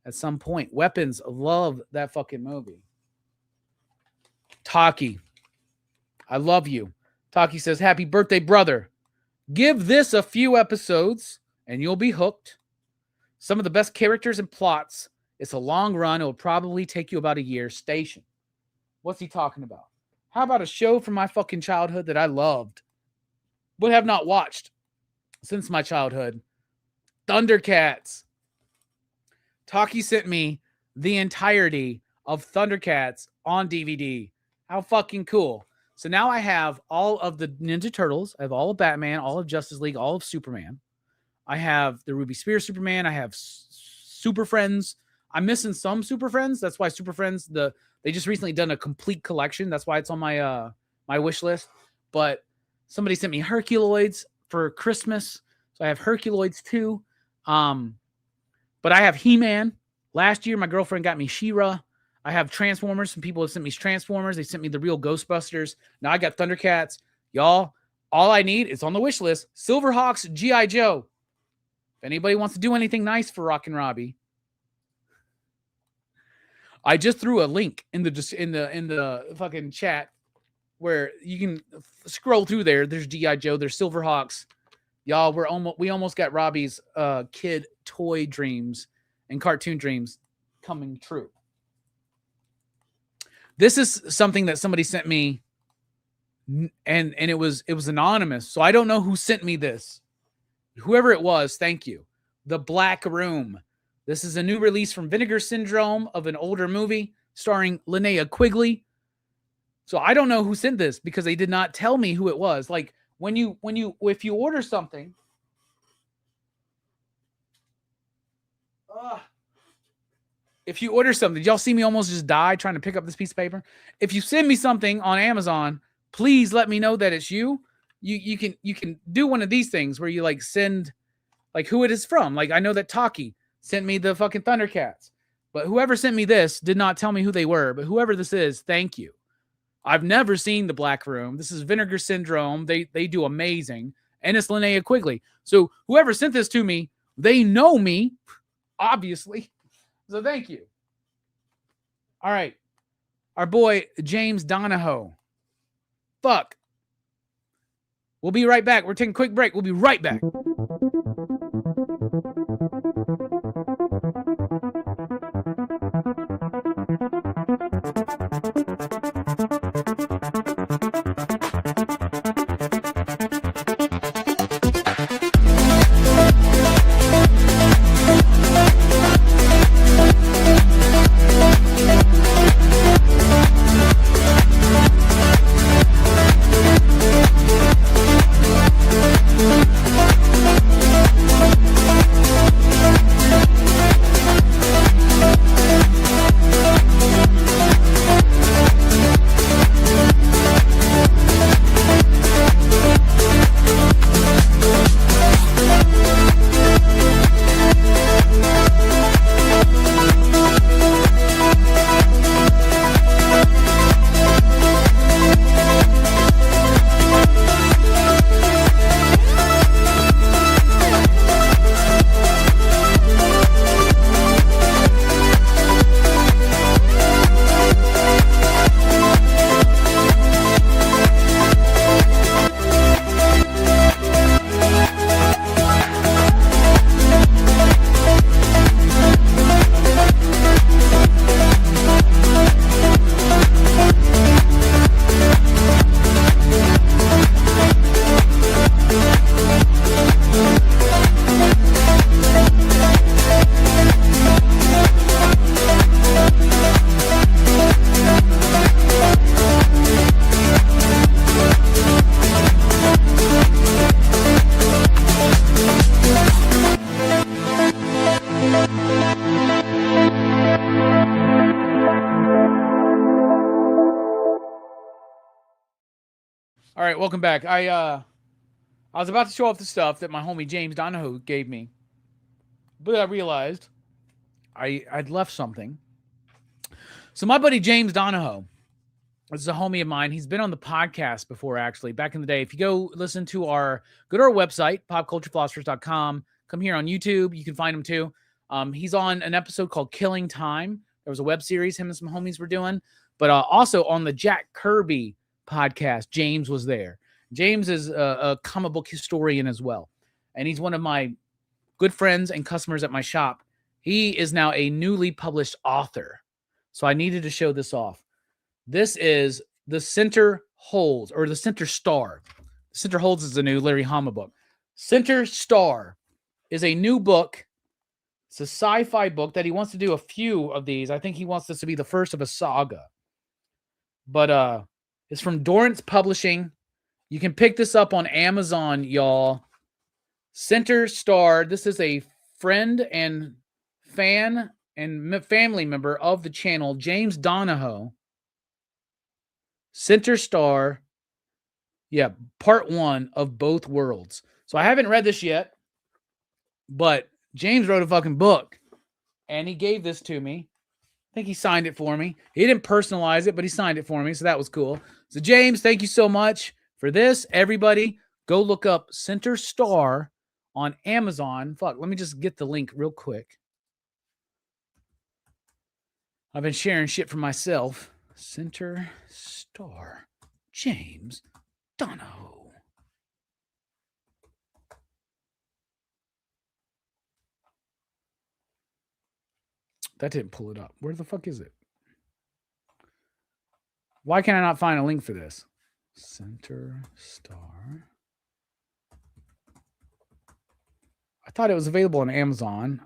at some point. Weapons. Love that fucking movie. Taki, I love you. Taki says, happy birthday, brother. Give this a few episodes and you'll be hooked. Some of the best characters and plots. It's a long run. It will probably take you about a year. Station. What's he talking about? How about a show from my fucking childhood that I loved, but have not watched since my childhood? Thundercats. Taki sent me the entirety of Thundercats on DVD. How fucking cool. So now I have all of the Ninja Turtles. I have all of Batman, all of Justice League, all of Superman. I have the Ruby Spears Superman. I have Super Friends. I'm missing some Super Friends. That's why Super Friends, they just recently done a complete collection. That's why it's on my my wish list. But somebody sent me Herculoids for Christmas. So I have Herculoids too. But I have He-Man. Last year, my girlfriend got me She-Ra. I have Transformers. Some people have sent me Transformers. They sent me the real Ghostbusters. Now I got Thundercats. Y'all, all I need is on the wish list. Silverhawks, G.I. Joe. If anybody wants to do anything nice for Rockin Robbie, I just threw a link in the fucking chat where you can scroll through there. There's G.I. Joe. There's Silverhawks. Y'all, we almost got Robbie's kid toy dreams and cartoon dreams coming true. This is something that somebody sent me, and it was anonymous, so I don't know who sent me this. Whoever it was, thank you. The Black Room. This is a new release from Vinegar Syndrome of an older movie starring Linnea Quigley. So I don't know who sent this because they did not tell me who it was. Like if you order something, if you order something, did y'all see me almost just die trying to pick up this piece of paper? If you send me something on Amazon, please let me know that it's you. You can do one of these things where you like send like who it is from. Like I know that Taki sent me the fucking Thundercats, but whoever sent me this did not tell me who they were. But whoever this is, thank you. I've never seen The Black Room. This is Vinegar Syndrome. They do amazing, and it's Linnea Quigley. So whoever sent this to me, they know me, obviously. So thank you. All right. Our boy, James Donahoe. Fuck. We'll be right back. We're taking a quick break. We'll be right back. All right, welcome back. I was about to show off the stuff that my homie James Donahoe gave me, but I realized I'd left something. So my buddy James Donahoe, This is a homie of mine. He's been on the podcast before, actually, back in the day. If you go to our website, popculturephilosophers.com, come here on YouTube. You can find him too. He's on an episode called Killing Time. There was a web series him and some homies were doing. But also on the Jack Kirby podcast, James was there. James is a comic book historian as well. And he's one of my good friends and customers at my shop. He is now a newly published author. So I needed to show this off. This is The Center Holds, or The Center Star. The Center Holds is a new Larry Hama book. Center Star is a new book. It's a sci-fi book that he wants to do a few of these. I think he wants this to be the first of a saga. But it's from Dorrance Publishing. You can pick this up on Amazon, y'all. Center Star. This is a friend and fan and family member of the channel, James Donahoe. Center Star, yeah, part 1 of Both Worlds. So I haven't read this yet, but James wrote a fucking book, and he gave this to me. I think he signed it for me. He didn't personalize it, but he signed it for me, so that was cool. So James, thank you so much for this. Everybody, go look up Center Star on Amazon. Fuck, let me just get the link real quick. I've been sharing shit for myself. Center Star, James Donahoe. That didn't pull it up. Where the fuck is it? Why can I not find a link for this? Center Star. I thought it was available on Amazon.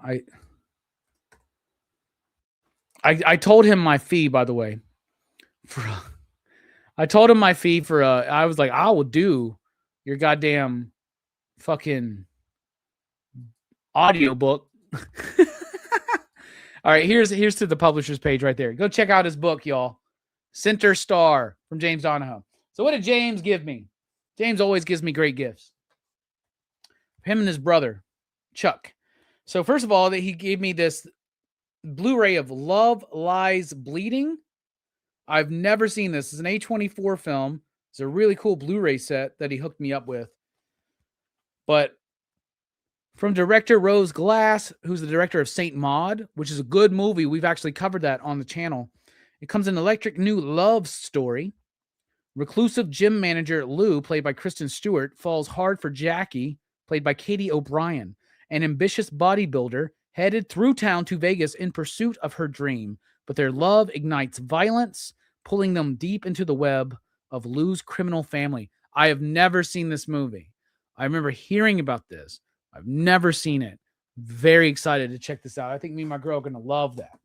I told him my fee, by the way. I told him my fee for I was like, I will do your goddamn fucking audiobook. All right, here's to the publisher's page right there. Go check out his book, y'all. Center Star from James Donahoe. So what did James give me? James always gives me great gifts. Him and his brother, Chuck. So first of all, he gave me this Blu-ray of Love Lies Bleeding. I've never seen this. It's an A24 film. It's a really cool Blu-ray set that he hooked me up with. But from director Rose Glass, who's the director of Saint Maud, which is a good movie. We've actually covered that on the channel. It comes an electric new love story. Reclusive gym manager Lou, played by Kristen Stewart, falls hard for Jackie, played by Katie O'Brien, an ambitious bodybuilder headed through town to Vegas in pursuit of her dream. But their love ignites violence, pulling them deep into the web of Lou's criminal family. I have never seen this movie. I remember hearing about this. I've never seen it. Very excited to check this out. I think me and my girl are going to love that.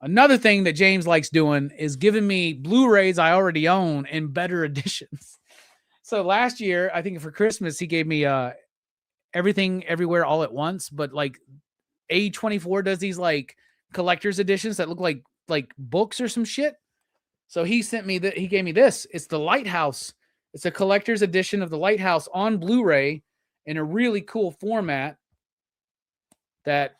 Another thing that James likes doing is giving me Blu-rays I already own in better editions. So last year, I think for Christmas, he gave me Everything Everywhere All at Once, but like A24 does these like collector's editions that look like books or some shit. So he sent me he gave me this. It's The Lighthouse. It's a collector's edition of The Lighthouse on Blu-ray in a really cool format that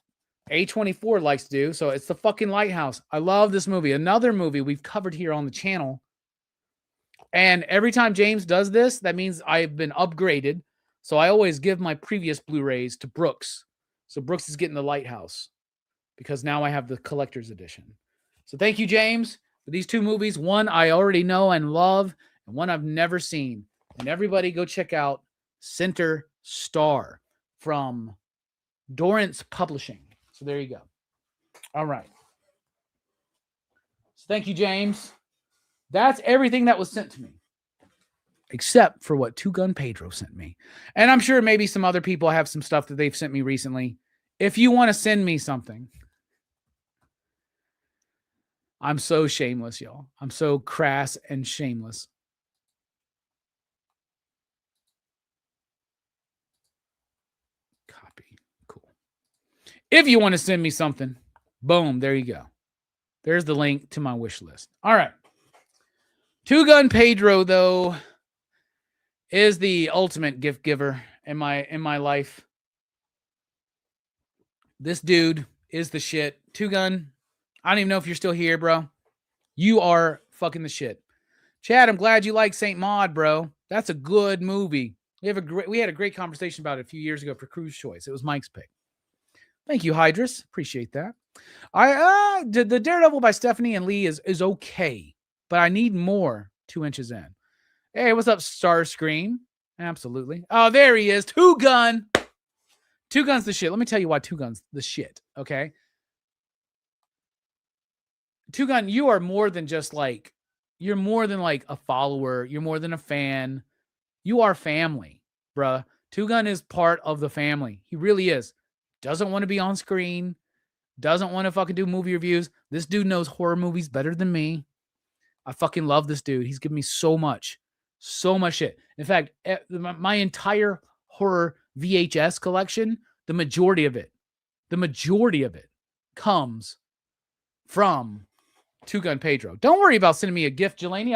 A24 likes to do. So it's The fucking Lighthouse. I love this movie. Another movie we've covered here on the channel. And every time James does this, that means I've been upgraded. So I always give my previous Blu-rays to Brooks. So Brooks is getting The Lighthouse because now I have the collector's edition. So thank you, James, for these two movies. One I already know and love, and one I've never seen. And everybody go check out Center Star from Dorrance Publishing. So there you go. All right. So thank you, James. That's everything that was sent to me, except for what Two Gun Pedro sent me. And I'm sure maybe some other people have some stuff that they've sent me recently. If you want to send me something, I'm so shameless, y'all. I'm so crass and shameless. Copy. Cool. If you want to send me something, boom, there you go. There's the link to my wish list. All right. Two Gun Pedro, though, is the ultimate gift giver in my life. This dude is the shit. Two Gun, I don't even know if you're still here, bro. You are Fucking the shit. Chad, I'm glad you like Saint Maud, bro. That's a good movie. We had a great conversation about it a few years ago for Cruise Choice. It was Mike's pick. Thank you, Hydrus. Appreciate that. The Daredevil by Stephanie and Lee is okay, but I need more 2 inches in. Hey, what's up, Starscream? Absolutely. Oh, there he is. Two Gun. Two Gun's the shit. Let me tell you why Two Gun's the shit, okay? Two Gun, you are more than just like, you're more than like a follower. You're more than a fan. You are family, bruh. Two Gun is part of the family. He really is. Doesn't want to be on screen. Doesn't want to fucking do movie reviews. This dude knows horror movies better than me. I fucking love this dude. He's given me so much shit. In fact, my entire horror VHS collection, the majority of it comes from Two Gun Pedro. Don't worry about sending me a gift, Jelani.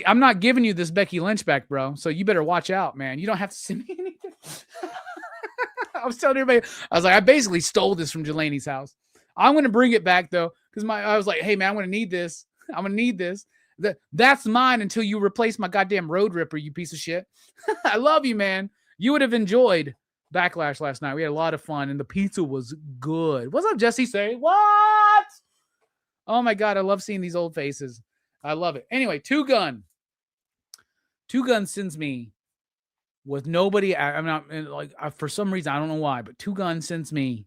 I'm not giving you this Becky Lynch back, bro. So you better watch out, man. You don't have to send me anything. I was telling everybody, I was like, I basically stole this from Jelani's house. I'm going to bring it back though. Cause I was like, hey man, I'm going to need this. I'm going to need this. That's mine until you replace my goddamn Road Ripper, you piece of shit. I love you, man. You would have enjoyed Backlash last night. We had a lot of fun and the pizza was good. What's up, Jesse? Say what? Oh my God. I love seeing these old faces. I love it. Anyway, Two Gun sends me with nobody. I'm not like, for some reason, I don't know why, but Two Gun sends me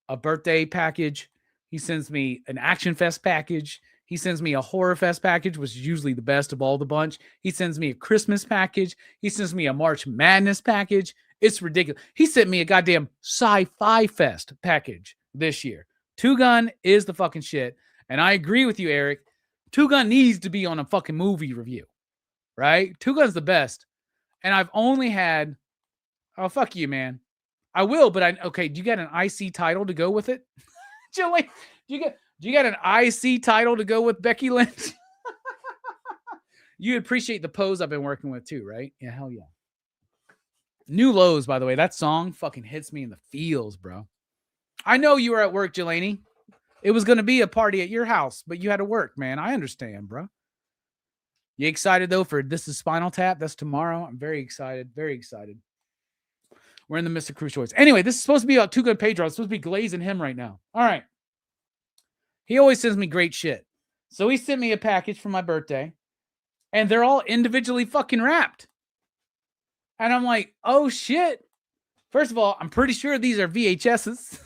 a birthday package. He sends me an Action Fest package. He sends me a Horror Fest package, which is usually the best of all the bunch. He sends me a Christmas package. He sends me a March Madness package. It's ridiculous. He sent me a goddamn Sci-Fi Fest package this year. Two Gun is the fucking shit. And I agree with you, Eric. Two Gun needs to be on a fucking movie review, right? Two Gun's the best. And I've only had, oh, fuck you, man. I will, but okay, do you get an IC title to go with it? Jillian, do you get an IC title to go with Becky Lynch? You appreciate the pose I've been working with too, right? Yeah, hell yeah. New Lows, by the way. That song fucking hits me in the feels, bro. I know you were at work, Jelani. It was going to be a party at your house, but you had to work, man. I understand, bro. You excited, though, for This Is Spinal Tap? That's tomorrow. I'm very excited. Very excited. We're in the Mr. Cruise Choice. Anyway, this is supposed to be about Two Good Pedro. It's supposed to be glazing him right now. All right. He always sends me great shit. So he sent me a package for my birthday, and they're all individually fucking wrapped. And I'm like, oh, shit. First of all, I'm pretty sure these are VHSs.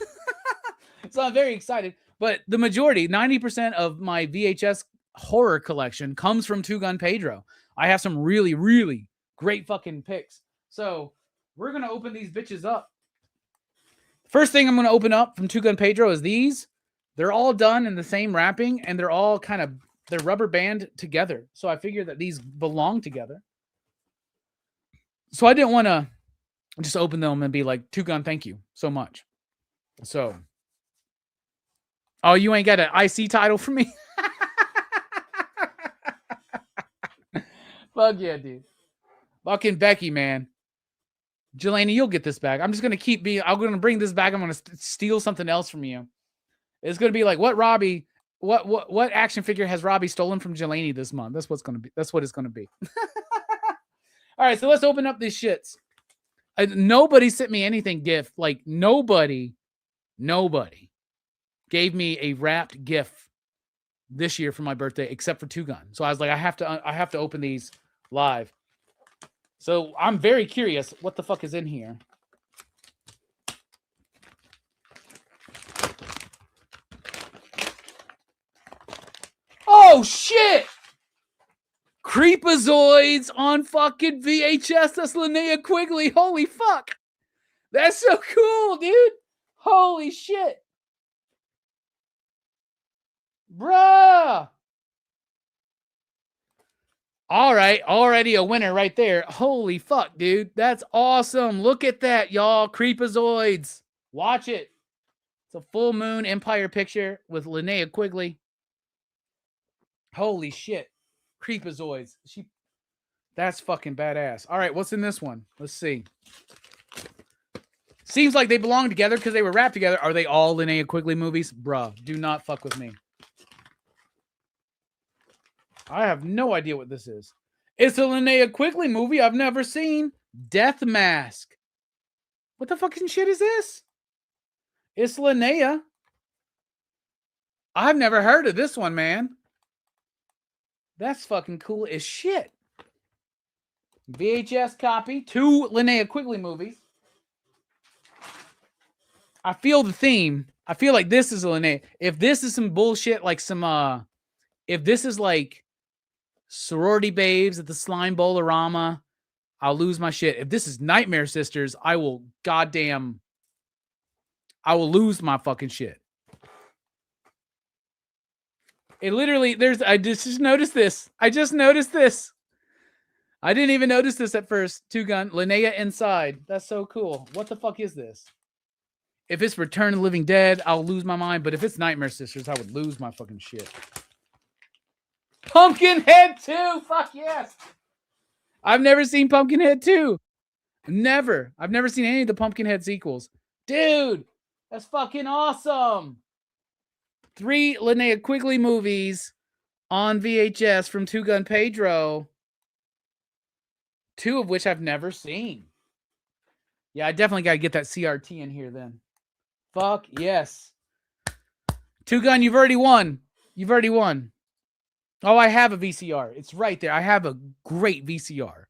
So I'm very excited. But the majority, 90% of my VHS horror collection comes from Two Gun Pedro. I have some really, really great fucking picks. So we're going to open these bitches up. First thing I'm going to open up from Two Gun Pedro is these. They're all done in the same wrapping, and they're all they're rubber band together. So I figured that these belong together. So I didn't want to just open them and be like, Two Gun, thank you so much. So, oh, you ain't got an IC title for me? Fuck yeah, dude. Fucking Becky, man. Jelani, you'll get this back. I'm just going to I'm going to bring this back. I'm going to steal something else from you. It's going to be like, what action figure has Robbie stolen from Jelani this month? That's what it's going to be. All right, so let's open up these shits. Nobody sent me anything gift. Like nobody gave me a wrapped gift this year for my birthday except for Two Gun. So I was like, I have to open these live. So I'm very curious what the fuck is in here. Oh shit! Creepazoids on fucking VHS. That's Linnea Quigley. Holy fuck. That's so cool, dude. Holy shit. Bruh. All right. Already a winner right there. Holy fuck, dude. That's awesome. Look at that, y'all. Creepazoids. Watch it. It's a full moon Empire picture with Linnea Quigley. Holy shit. Creepazoids. That's fucking badass. All right, what's in this one? Let's see. Seems like they belong together because they were wrapped together. Are they all Linnea Quigley movies? Bruh, do not fuck with me. I have no idea what this is. It's a Linnea Quigley movie I've never seen. Death Mask. What the fucking shit is this? It's Linnea. I've never heard of this one, man. That's fucking cool as shit. VHS copy. 2 Linnea Quigley movies. I feel the theme. I feel like this is a Linnea. If this is some bullshit, like some, if this is like Sorority Babes at the Slime Bowl-orama, I'll lose my shit. If this is Nightmare Sisters, I will lose my fucking shit. It literally, I just noticed this. I didn't even notice this at first. 2 Gun, Linnea Inside. That's so cool. What the fuck is this? If it's Return of the Living Dead, I'll lose my mind. But if it's Nightmare Sisters, I would lose my fucking shit. Pumpkinhead 2. Fuck yes. I've never seen Pumpkinhead 2. Never. I've never seen any of the Pumpkinhead sequels. Dude, that's fucking awesome. 3 Linnea Quigley movies on VHS from 2 Gun Pedro. 2 of which I've never seen. Yeah, I definitely got to get that CRT in here then. Fuck yes. 2 Gun, you've already won. Oh, I have a VCR. It's right there. I have a great VCR.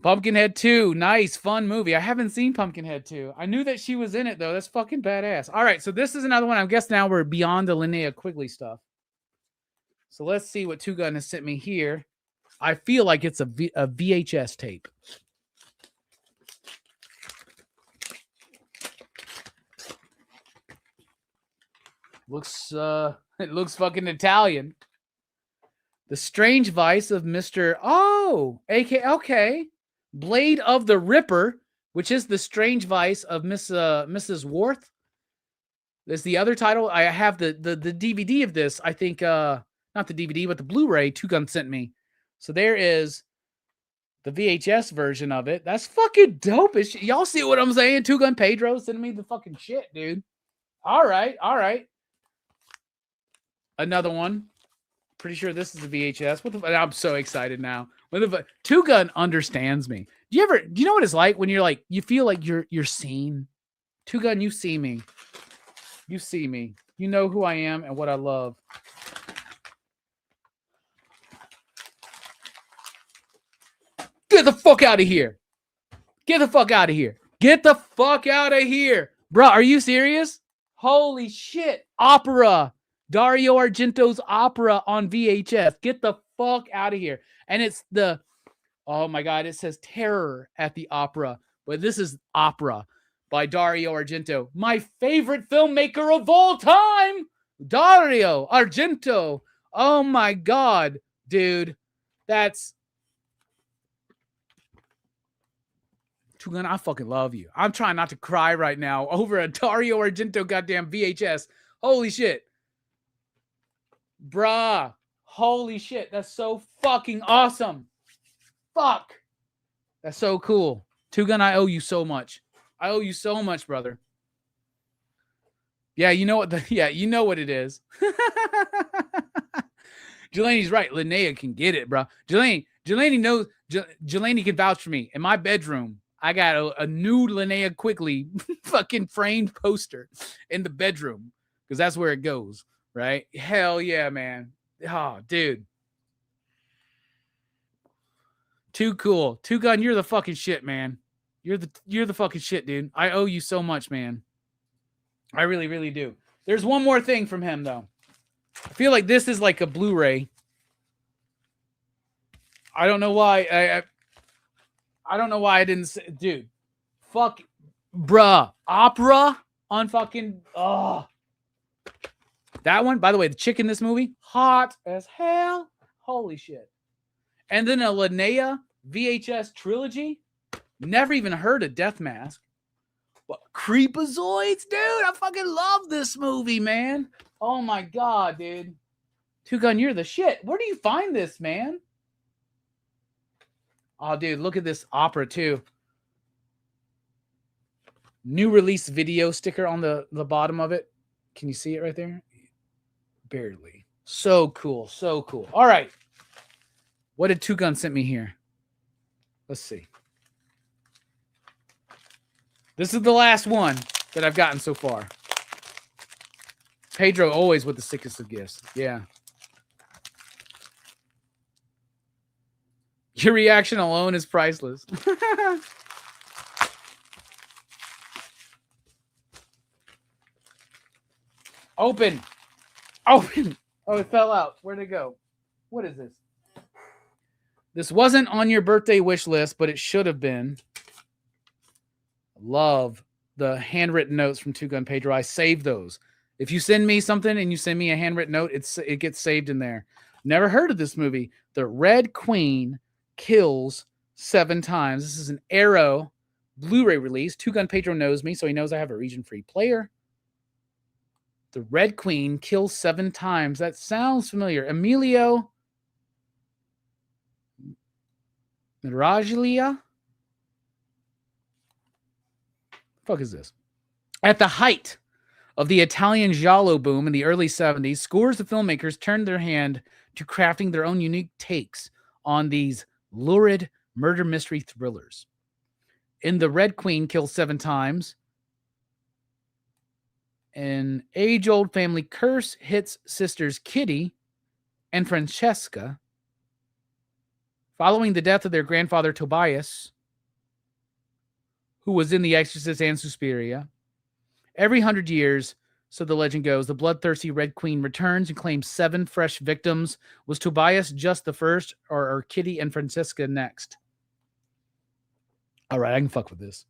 Pumpkinhead 2. Nice, fun movie. I haven't seen Pumpkinhead 2. I knew that she was in it, though. That's fucking badass. All right, so this is another one. I guess now we're beyond the Linnea Quigley stuff. So let's see what 2 Gun has sent me here. I feel like it's a VHS tape. It looks fucking Italian. The Strange Vice of Mr. Okay. Blade of the Ripper, which is The Strange Vice of Mrs. Worth. There's the other title. I have the DVD of this. I think not the DVD, but the Blu-ray 2 Gun sent me. So there is the VHS version of it. That's fucking dope. Y'all see what I'm saying? 2 Gun Pedro sending me the fucking shit, dude. All right. Another one. Pretty sure this is a VHS. I'm so excited now. 2 Gun understands me. Do you know what it's like when you're like, you feel like you're seen? 2 Gun, you see me. You see me. You know who I am and what I love. Get the fuck out of here. Get the fuck out of here. Get the fuck out of here. Bro, are you serious? Holy shit. Opera. Dario Argento's Opera on VHS. Get the fuck out of here. And it's oh my God, it says Terror at the Opera. But this is Opera by Dario Argento. My favorite filmmaker of all time. Dario Argento. Oh my God, dude. That's 2 Gun, I fucking love you. I'm trying not to cry right now over a Dario Argento goddamn VHS. Holy shit. Bruh. Holy shit. That's so fucking awesome. Fuck. That's so cool. 2 Gun, I owe you so much. I owe you so much, brother. Yeah, you know what you know what it is. Jelani's right. Linnea can get it, bro. Jelani knows. Jelani can vouch for me. In my bedroom, I got a new Linnea Quigley fucking framed poster in the bedroom because that's where it goes, right? Hell yeah, man. Oh, dude. Too cool. 2 Gun, you're the fucking shit, man. You're the fucking shit, dude. I owe you so much, man. I really, really do. There's one more thing from him, though. I feel like this is like a Blu-ray. I don't know why. I don't know why I didn't say, dude. Fuck, bruh. Opera on fucking, that one, by the way, the chick in this movie, hot as hell. Holy shit. And then a Linnea VHS trilogy. Never even heard of Death Mask. What, Creepazoids, dude? I fucking love this movie, man. Oh my God, dude. 2 Gun, you're the shit. Where do you find this, man? Oh, dude, look at this Opera, too. New release video sticker on the bottom of it. Can you see it right there? Barely. So cool. So cool. All right. What did Two Gun sent me here? Let's see. This is the last one that I've gotten so far. Pedro always with the sickest of gifts. Yeah. Your reaction alone is priceless. Open. Open. Oh, it fell out. Where'd it go? What is this? This wasn't on your birthday wish list, but it should have been. Love the handwritten notes from Two Gun Pedro. I save those. If you send me something and you send me a handwritten note, it gets saved in there. Never heard of this movie. The Red Queen Kills 7 Times. This is an Arrow Blu-ray release. Two Gun Pedro knows me, so he knows I have a region-free player. The Red Queen Kills 7 Times. That sounds familiar. Emilio Miraglia? Fuck is this? At the height of the Italian giallo boom in the early 70s, scores of filmmakers turned their hand to crafting their own unique takes on these lurid murder mystery thrillers. In The Red Queen Kills 7 Times, an age-old family curse hits sisters Kitty and Francesca following the death of their grandfather Tobias, who was in The Exorcist and Suspiria. Every 100 years, so the legend goes, the bloodthirsty Red Queen returns and claims 7 fresh victims. Was Tobias just the first, or are Kitty and Francesca next? All right, I can fuck with this.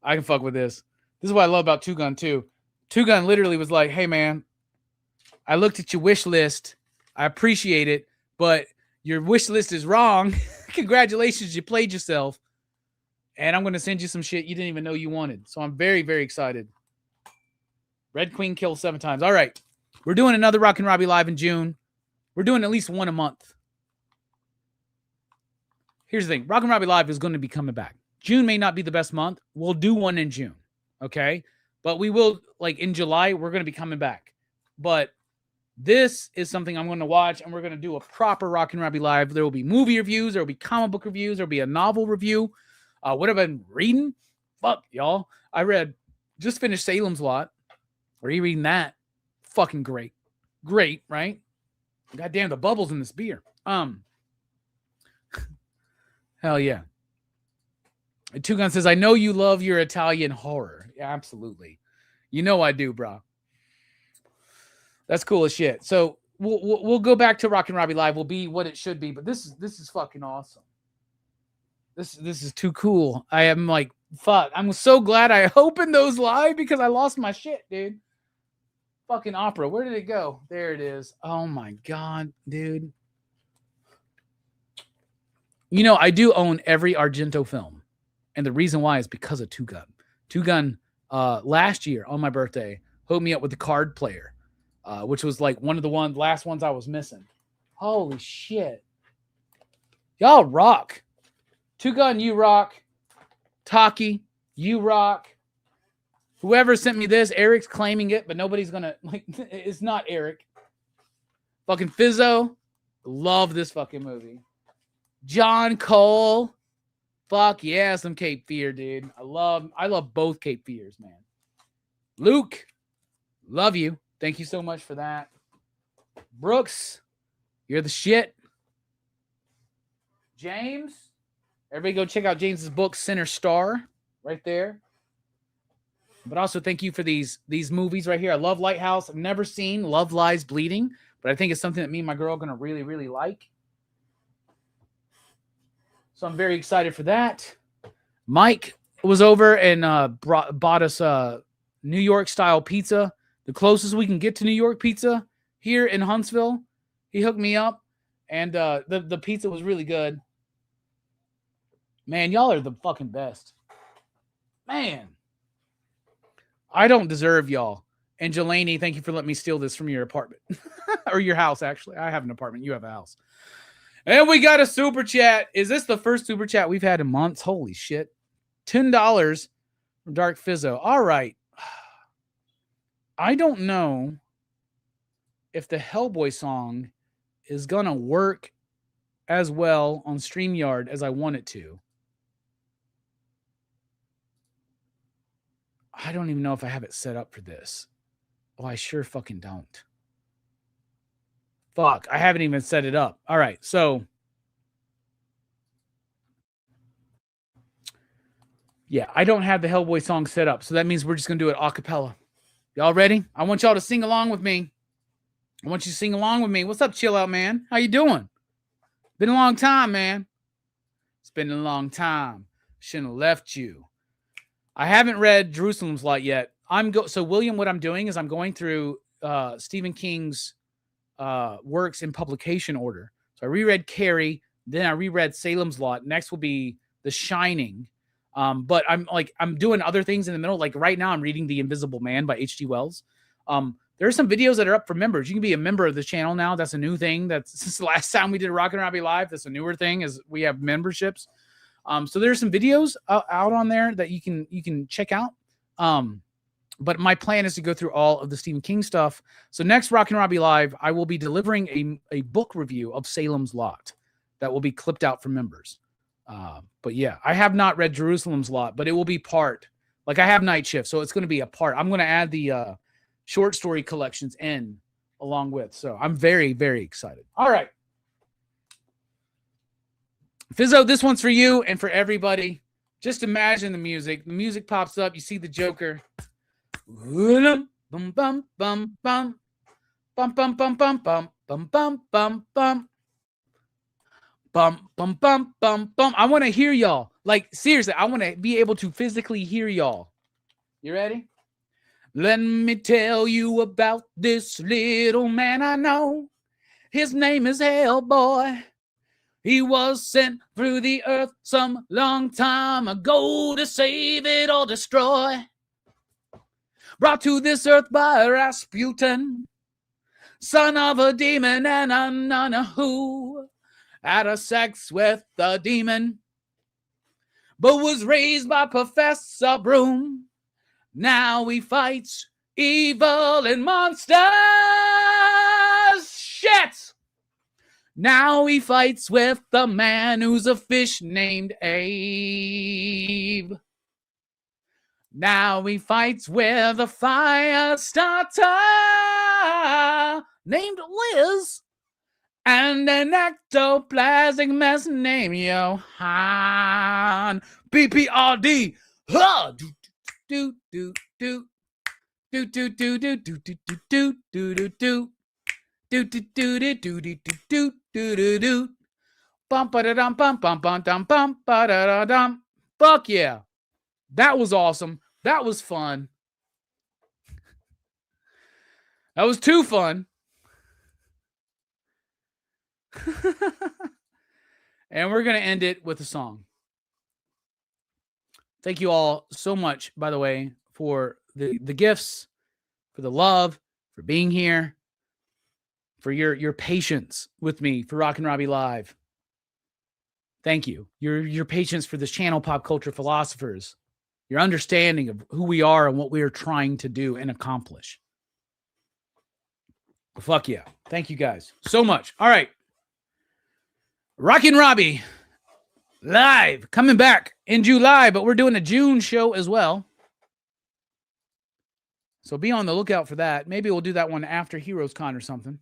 This is what I love about Two Gun, too. Two Gun literally was like, hey, man, I looked at your wish list. I appreciate it, but your wish list is wrong. Congratulations, you played yourself. And I'm going to send you some shit you didn't even know you wanted. So I'm very, very excited. Red Queen Kills 7 Times. All right. We're doing another Rockin' Robbie Live in June. We're doing at least one a month. Here's the thing. Rockin' Robbie Live is going to be coming back. June may not be the best month. We'll do one in June. Okay? But we will, like in July, we're going to be coming back. But this is something I'm going to watch, and we're going to do a proper Rockin' Robbie Live. There will be movie reviews. There will be comic book reviews. There will be a novel review. What have I been reading? Fuck, y'all. Just finished Salem's Lot. Are you reading that? Fucking great. Great, right? Goddamn, the bubbles in this beer. Hell yeah. Two Gun says, I know you love your Italian horror. Yeah, absolutely. You know I do, bro. That's cool as shit. So we'll go back to Rockin' Robbie Live. Will be what it should be, but this is fucking awesome. This is too cool. I am like, fuck. I'm so glad I opened those live because I lost my shit, dude. Fucking opera. Where did it go? There it is. Oh my God, dude. You know, I do own every Argento film. And the reason why is because of Two Gun. Two Gun, last year on my birthday, hooked me up with the card player, which was like one of the last ones I was missing. Holy shit. Y'all rock. Two Gun, you rock. Taki, you rock. Whoever sent me this, Eric's claiming it, but nobody's gonna, like, it's not Eric. Fucking Fizzo, love this fucking movie. John Cole, fuck yeah, some Cape Fear, dude. I love both Cape Fears, man. Luke, love you. Thank you so much for that. Brooks, you're the shit. James, everybody go check out James's book, Center Star, right there. But also thank you for these movies right here. I love Lighthouse. I've never seen Love Lies Bleeding, but I think it's something that me and my girl are going to really, really like. So I'm very excited for that. Mike was over and bought us New York style pizza, the closest we can get to New York pizza here in Huntsville. He hooked me up, and the pizza was really good. Man, y'all are the fucking best. Man, I don't deserve y'all. And Jelani, thank you for letting me steal this from your apartment. Or your house, actually. I have an apartment. You have a house. And we got a super chat. Is this the first super chat we've had in months? Holy shit. $10 from Dark Fizzo. All right. I don't know if the Hellboy song is going to work as well on StreamYard as I want it to. I don't even know if I have it set up for this. Oh, I sure fucking don't. Fuck, I haven't even set it up. All right, so yeah, I don't have the Hellboy song set up, so that means we're just gonna do it a cappella. Y'all ready? I want y'all to sing along with me. I want you to sing along with me. What's up, Chill Out Man? How you doing? Been a long time, man. It's been a long time. Shouldn't have left you. I haven't read Jerusalem's Lot yet. So William, what I'm doing is I'm going through Stephen King's works in publication order. So I reread Carrie, then I reread Salem's Lot. Next will be The Shining. But I'm doing other things in the middle. Like right now I'm reading The Invisible Man by H.G. Wells. There are some videos that are up for members. You can be a member of the channel now. That's a new thing. That's since the last time we did Rockin Robbie Live. That's a newer thing is we have memberships. So there's some videos out on there that you can check out. But my plan is to go through all of the Stephen King stuff. So next Rockin Robbie Live, I will be delivering a book review of Salem's Lot that will be clipped out for members. But yeah, I have not read Jerusalem's Lot, but it will be part. Like I have Night Shift, so it's going to be a part. I'm going to add the short story collections in along with. So I'm very, very excited. All right. Fizzo, this one's for you and for everybody. Just imagine the music. The music pops up. You see the Joker. Bum bum bum bum bum bum bum bum bum bum bum bum bum bum bum bum bum bum. I want to hear y'all. Like seriously, I want to be able to physically hear y'all. You ready? Let me tell you about this little man I know. His name is Hellboy. He was sent through the earth some long time ago to save it or destroy. Brought to this earth by Rasputin, son of a demon and a nun who had a sex with the demon, but was raised by Professor Broom. Now he fights evil and monsters. Shit! Now he fights with the man who's a fish named Abe. Now he fights with a fire starter named Liz and an ectoplasmic mess named Johan. PPRD. Huh. Do do do do do do do do do do do do do. Do do do do do do do do do do. Bum ba da dum bum bum bum dum bum ba da da dum. Fuck yeah. That was awesome. That was fun. That was too fun. And we're going to end it with a song. Thank you all so much, by the way, for the gifts, for the love, for being here, for your patience with me for Rockin Robbie Live. Thank you. Your patience for this channel, Pop Culture Philosophers. Your understanding of who we are and what we are trying to do and accomplish. Fuck yeah. Thank you guys so much. All right. Rockin Robbie Live coming back in July, but we're doing a June show as well. So be on the lookout for that. Maybe we'll do that one after Heroes Con or something.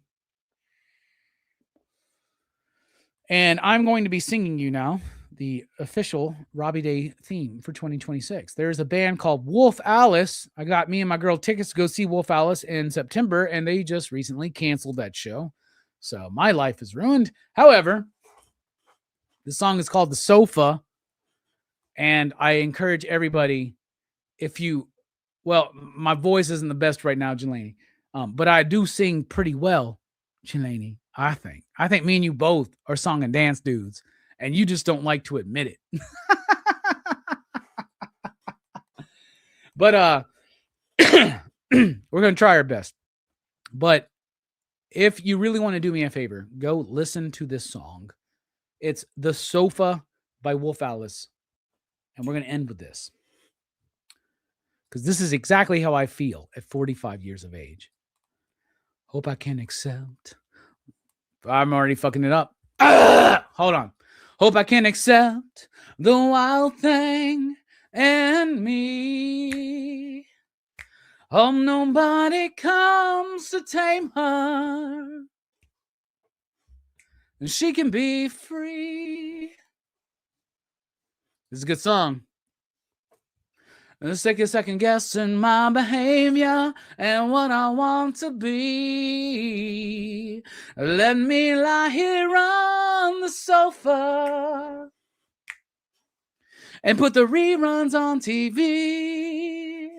And I'm going to be singing you now the official Robbie Day theme for 2026. There's a band called Wolf Alice. I got me and my girl tickets to go see Wolf Alice in September, and they just recently canceled that show. So my life is ruined. However, the song is called The Sofa, and I encourage everybody, my voice isn't the best right now, Jelani, but I do sing pretty well, Jelani, I think. I think me and you both are song and dance dudes, and you just don't like to admit it. But we're going to try our best. But if you really want to do me a favor, go listen to this song. It's The Sofa by Wolf Alice. And we're going to end with this. Because this is exactly how I feel at 45 years of age. Hope I can accept. I'm already fucking it up. Hold on. Hope I can accept the wild thing in me. Hope nobody comes to tame her. And she can be free. This is a good song. Sick of second guessing my behavior and what I want to be. Let me lie here on the sofa and put the reruns on TV.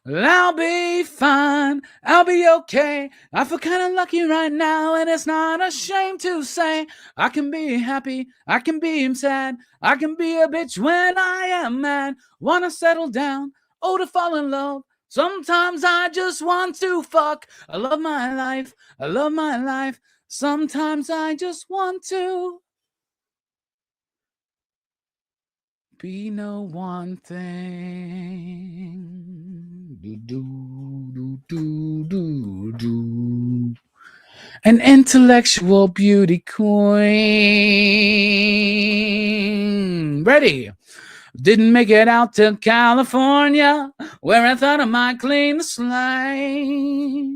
I'll be fine, I'll be okay. I feel kind of lucky right now, and it's not a shame to say I can be happy, I can be sad, I can be a bitch when I am mad. Wanna settle down, oh, to fall in love. Sometimes I just want to fuck. I love my life, I love my life. Sometimes I just want to be no one thing. Do, do, do, do, do. An intellectual beauty queen. Ready? Didn't make it out to California, where I thought I might clean the slate.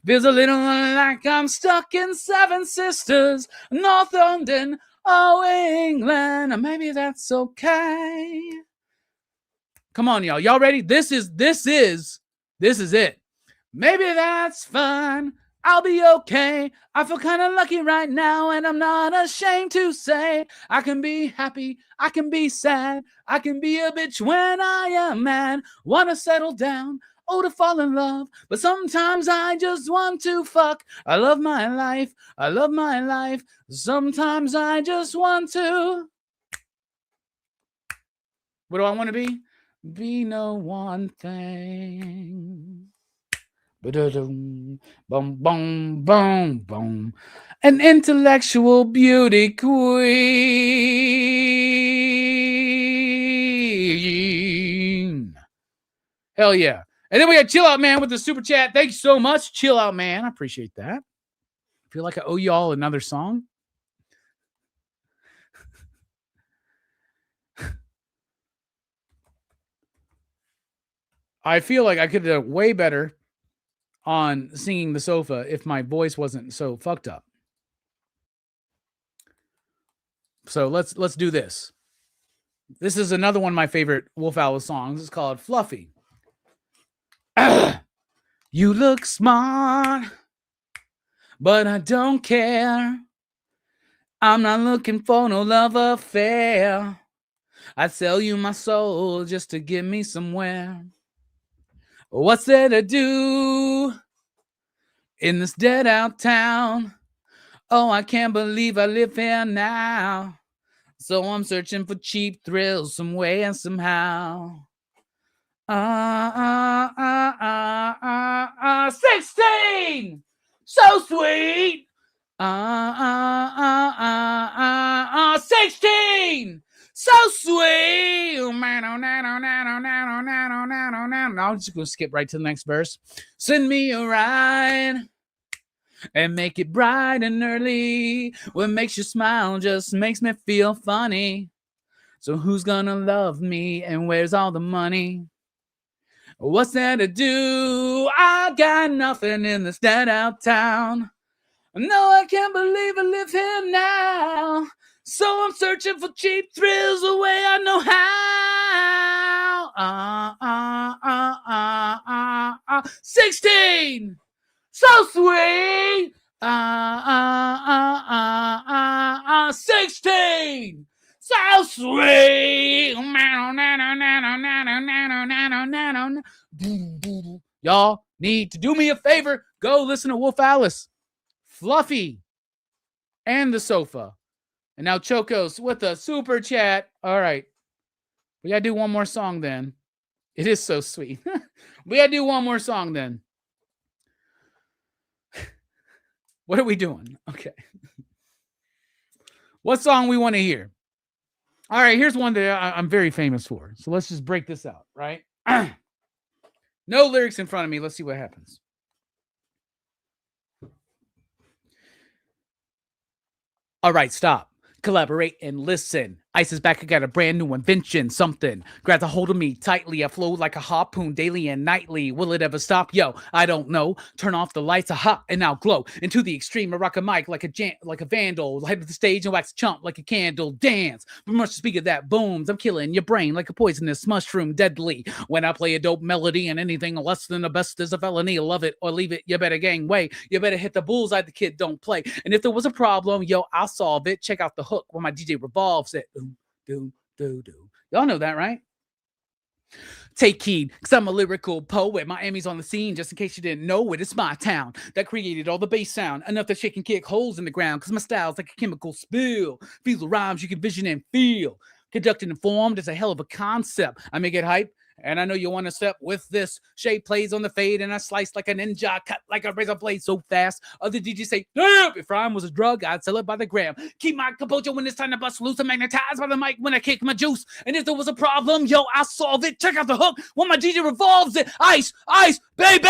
Feels a little like I'm stuck in Seven Sisters, North London, oh, England. Maybe that's okay. Come on, y'all. Y'all ready? This is it. Maybe that's fine. I'll be okay. I feel kind of lucky right now, and I'm not ashamed to say I can be happy, I can be sad, I can be a bitch when I am mad. Wanna settle down, oh, to fall in love, but sometimes I just want to fuck. I love my life, I love my life. Sometimes I just want to. What do I want to be? Be no one thing. Boom, boom, boom, boom. An intellectual beauty queen. Hell yeah. And then we got Chill Out Man with the super chat. Thank you so much, Chill Out Man. I appreciate that. I feel like I owe y'all another song. I feel like I could have done way better on singing the sofa if my voice wasn't so fucked up. So let's do this. This is another one of my favorite Wolf Alice songs. It's called Fluffy. You look smart, but I don't care. I'm not looking for no love affair. I'd sell you my soul just to get me somewhere. What's there to do in this dead out town? Oh, I can't believe I live here now. So I'm searching for cheap thrills some way and somehow. 16! So sweet! 16! So sweet! I'm just going to skip right to the next verse. Send me a ride and make it bright and early. What makes you smile just makes me feel funny. So who's gonna love me and where's all the money? What's there to do? I got nothing in this dead out town. No, I can't believe I live here now. So I'm searching for cheap thrills the way I know how. 16! So sweet! 16! So sweet! Y'all need to do me a favor. Go listen to Wolf Alice, Fluffy, and the sofa. And now Choco's with a super chat. All right. We got to do one more song then. It is so sweet. We got to do one more song then. What are we doing? Okay. What song we want to hear? All right, here's one that I'm very famous for. So let's just break this out, right? No lyrics in front of me. Let's see what happens. All right, stop. Collaborate and listen. Ice is back. I got a brand new invention. Something grabs a hold of me tightly. I flow like a harpoon daily and nightly. Will it ever stop? Yo, I don't know. Turn off the lights, and I'll glow into the extreme. I rock a mic like a vandal. Head to the stage and wax a chump like a candle. Dance. From much speaker that booms. I'm killing your brain like a poisonous mushroom. Deadly. When I play a dope melody and anything less than the best is a felony. Love it or leave it. You better gang way. You better hit the bullseye. The kid don't play. And if there was a problem, yo, I'll solve it. Check out the hook when my DJ revolves it. Do. Y'all know that, right? Take heed, because I'm a lyrical poet. Miami's on the scene, just in case you didn't know it. It's my town that created all the bass sound. Enough to shake and kick holes in the ground, because my style's like a chemical spill. Feel the rhymes you can vision and feel. Conducted and formed is a hell of a concept. I make it hype, and I know you want to step with this. Shade plays on the fade, and I slice like a ninja, cut like a razor blade so fast. Other DJs say, damn, if rhyme was a drug, I'd sell it by the gram. Keep my composure when it's time to bust loose. I'm magnetized by the mic when I kick my juice. And if there was a problem, yo, I'll solve it. Check out the hook when my DJ revolves it. Ice, baby!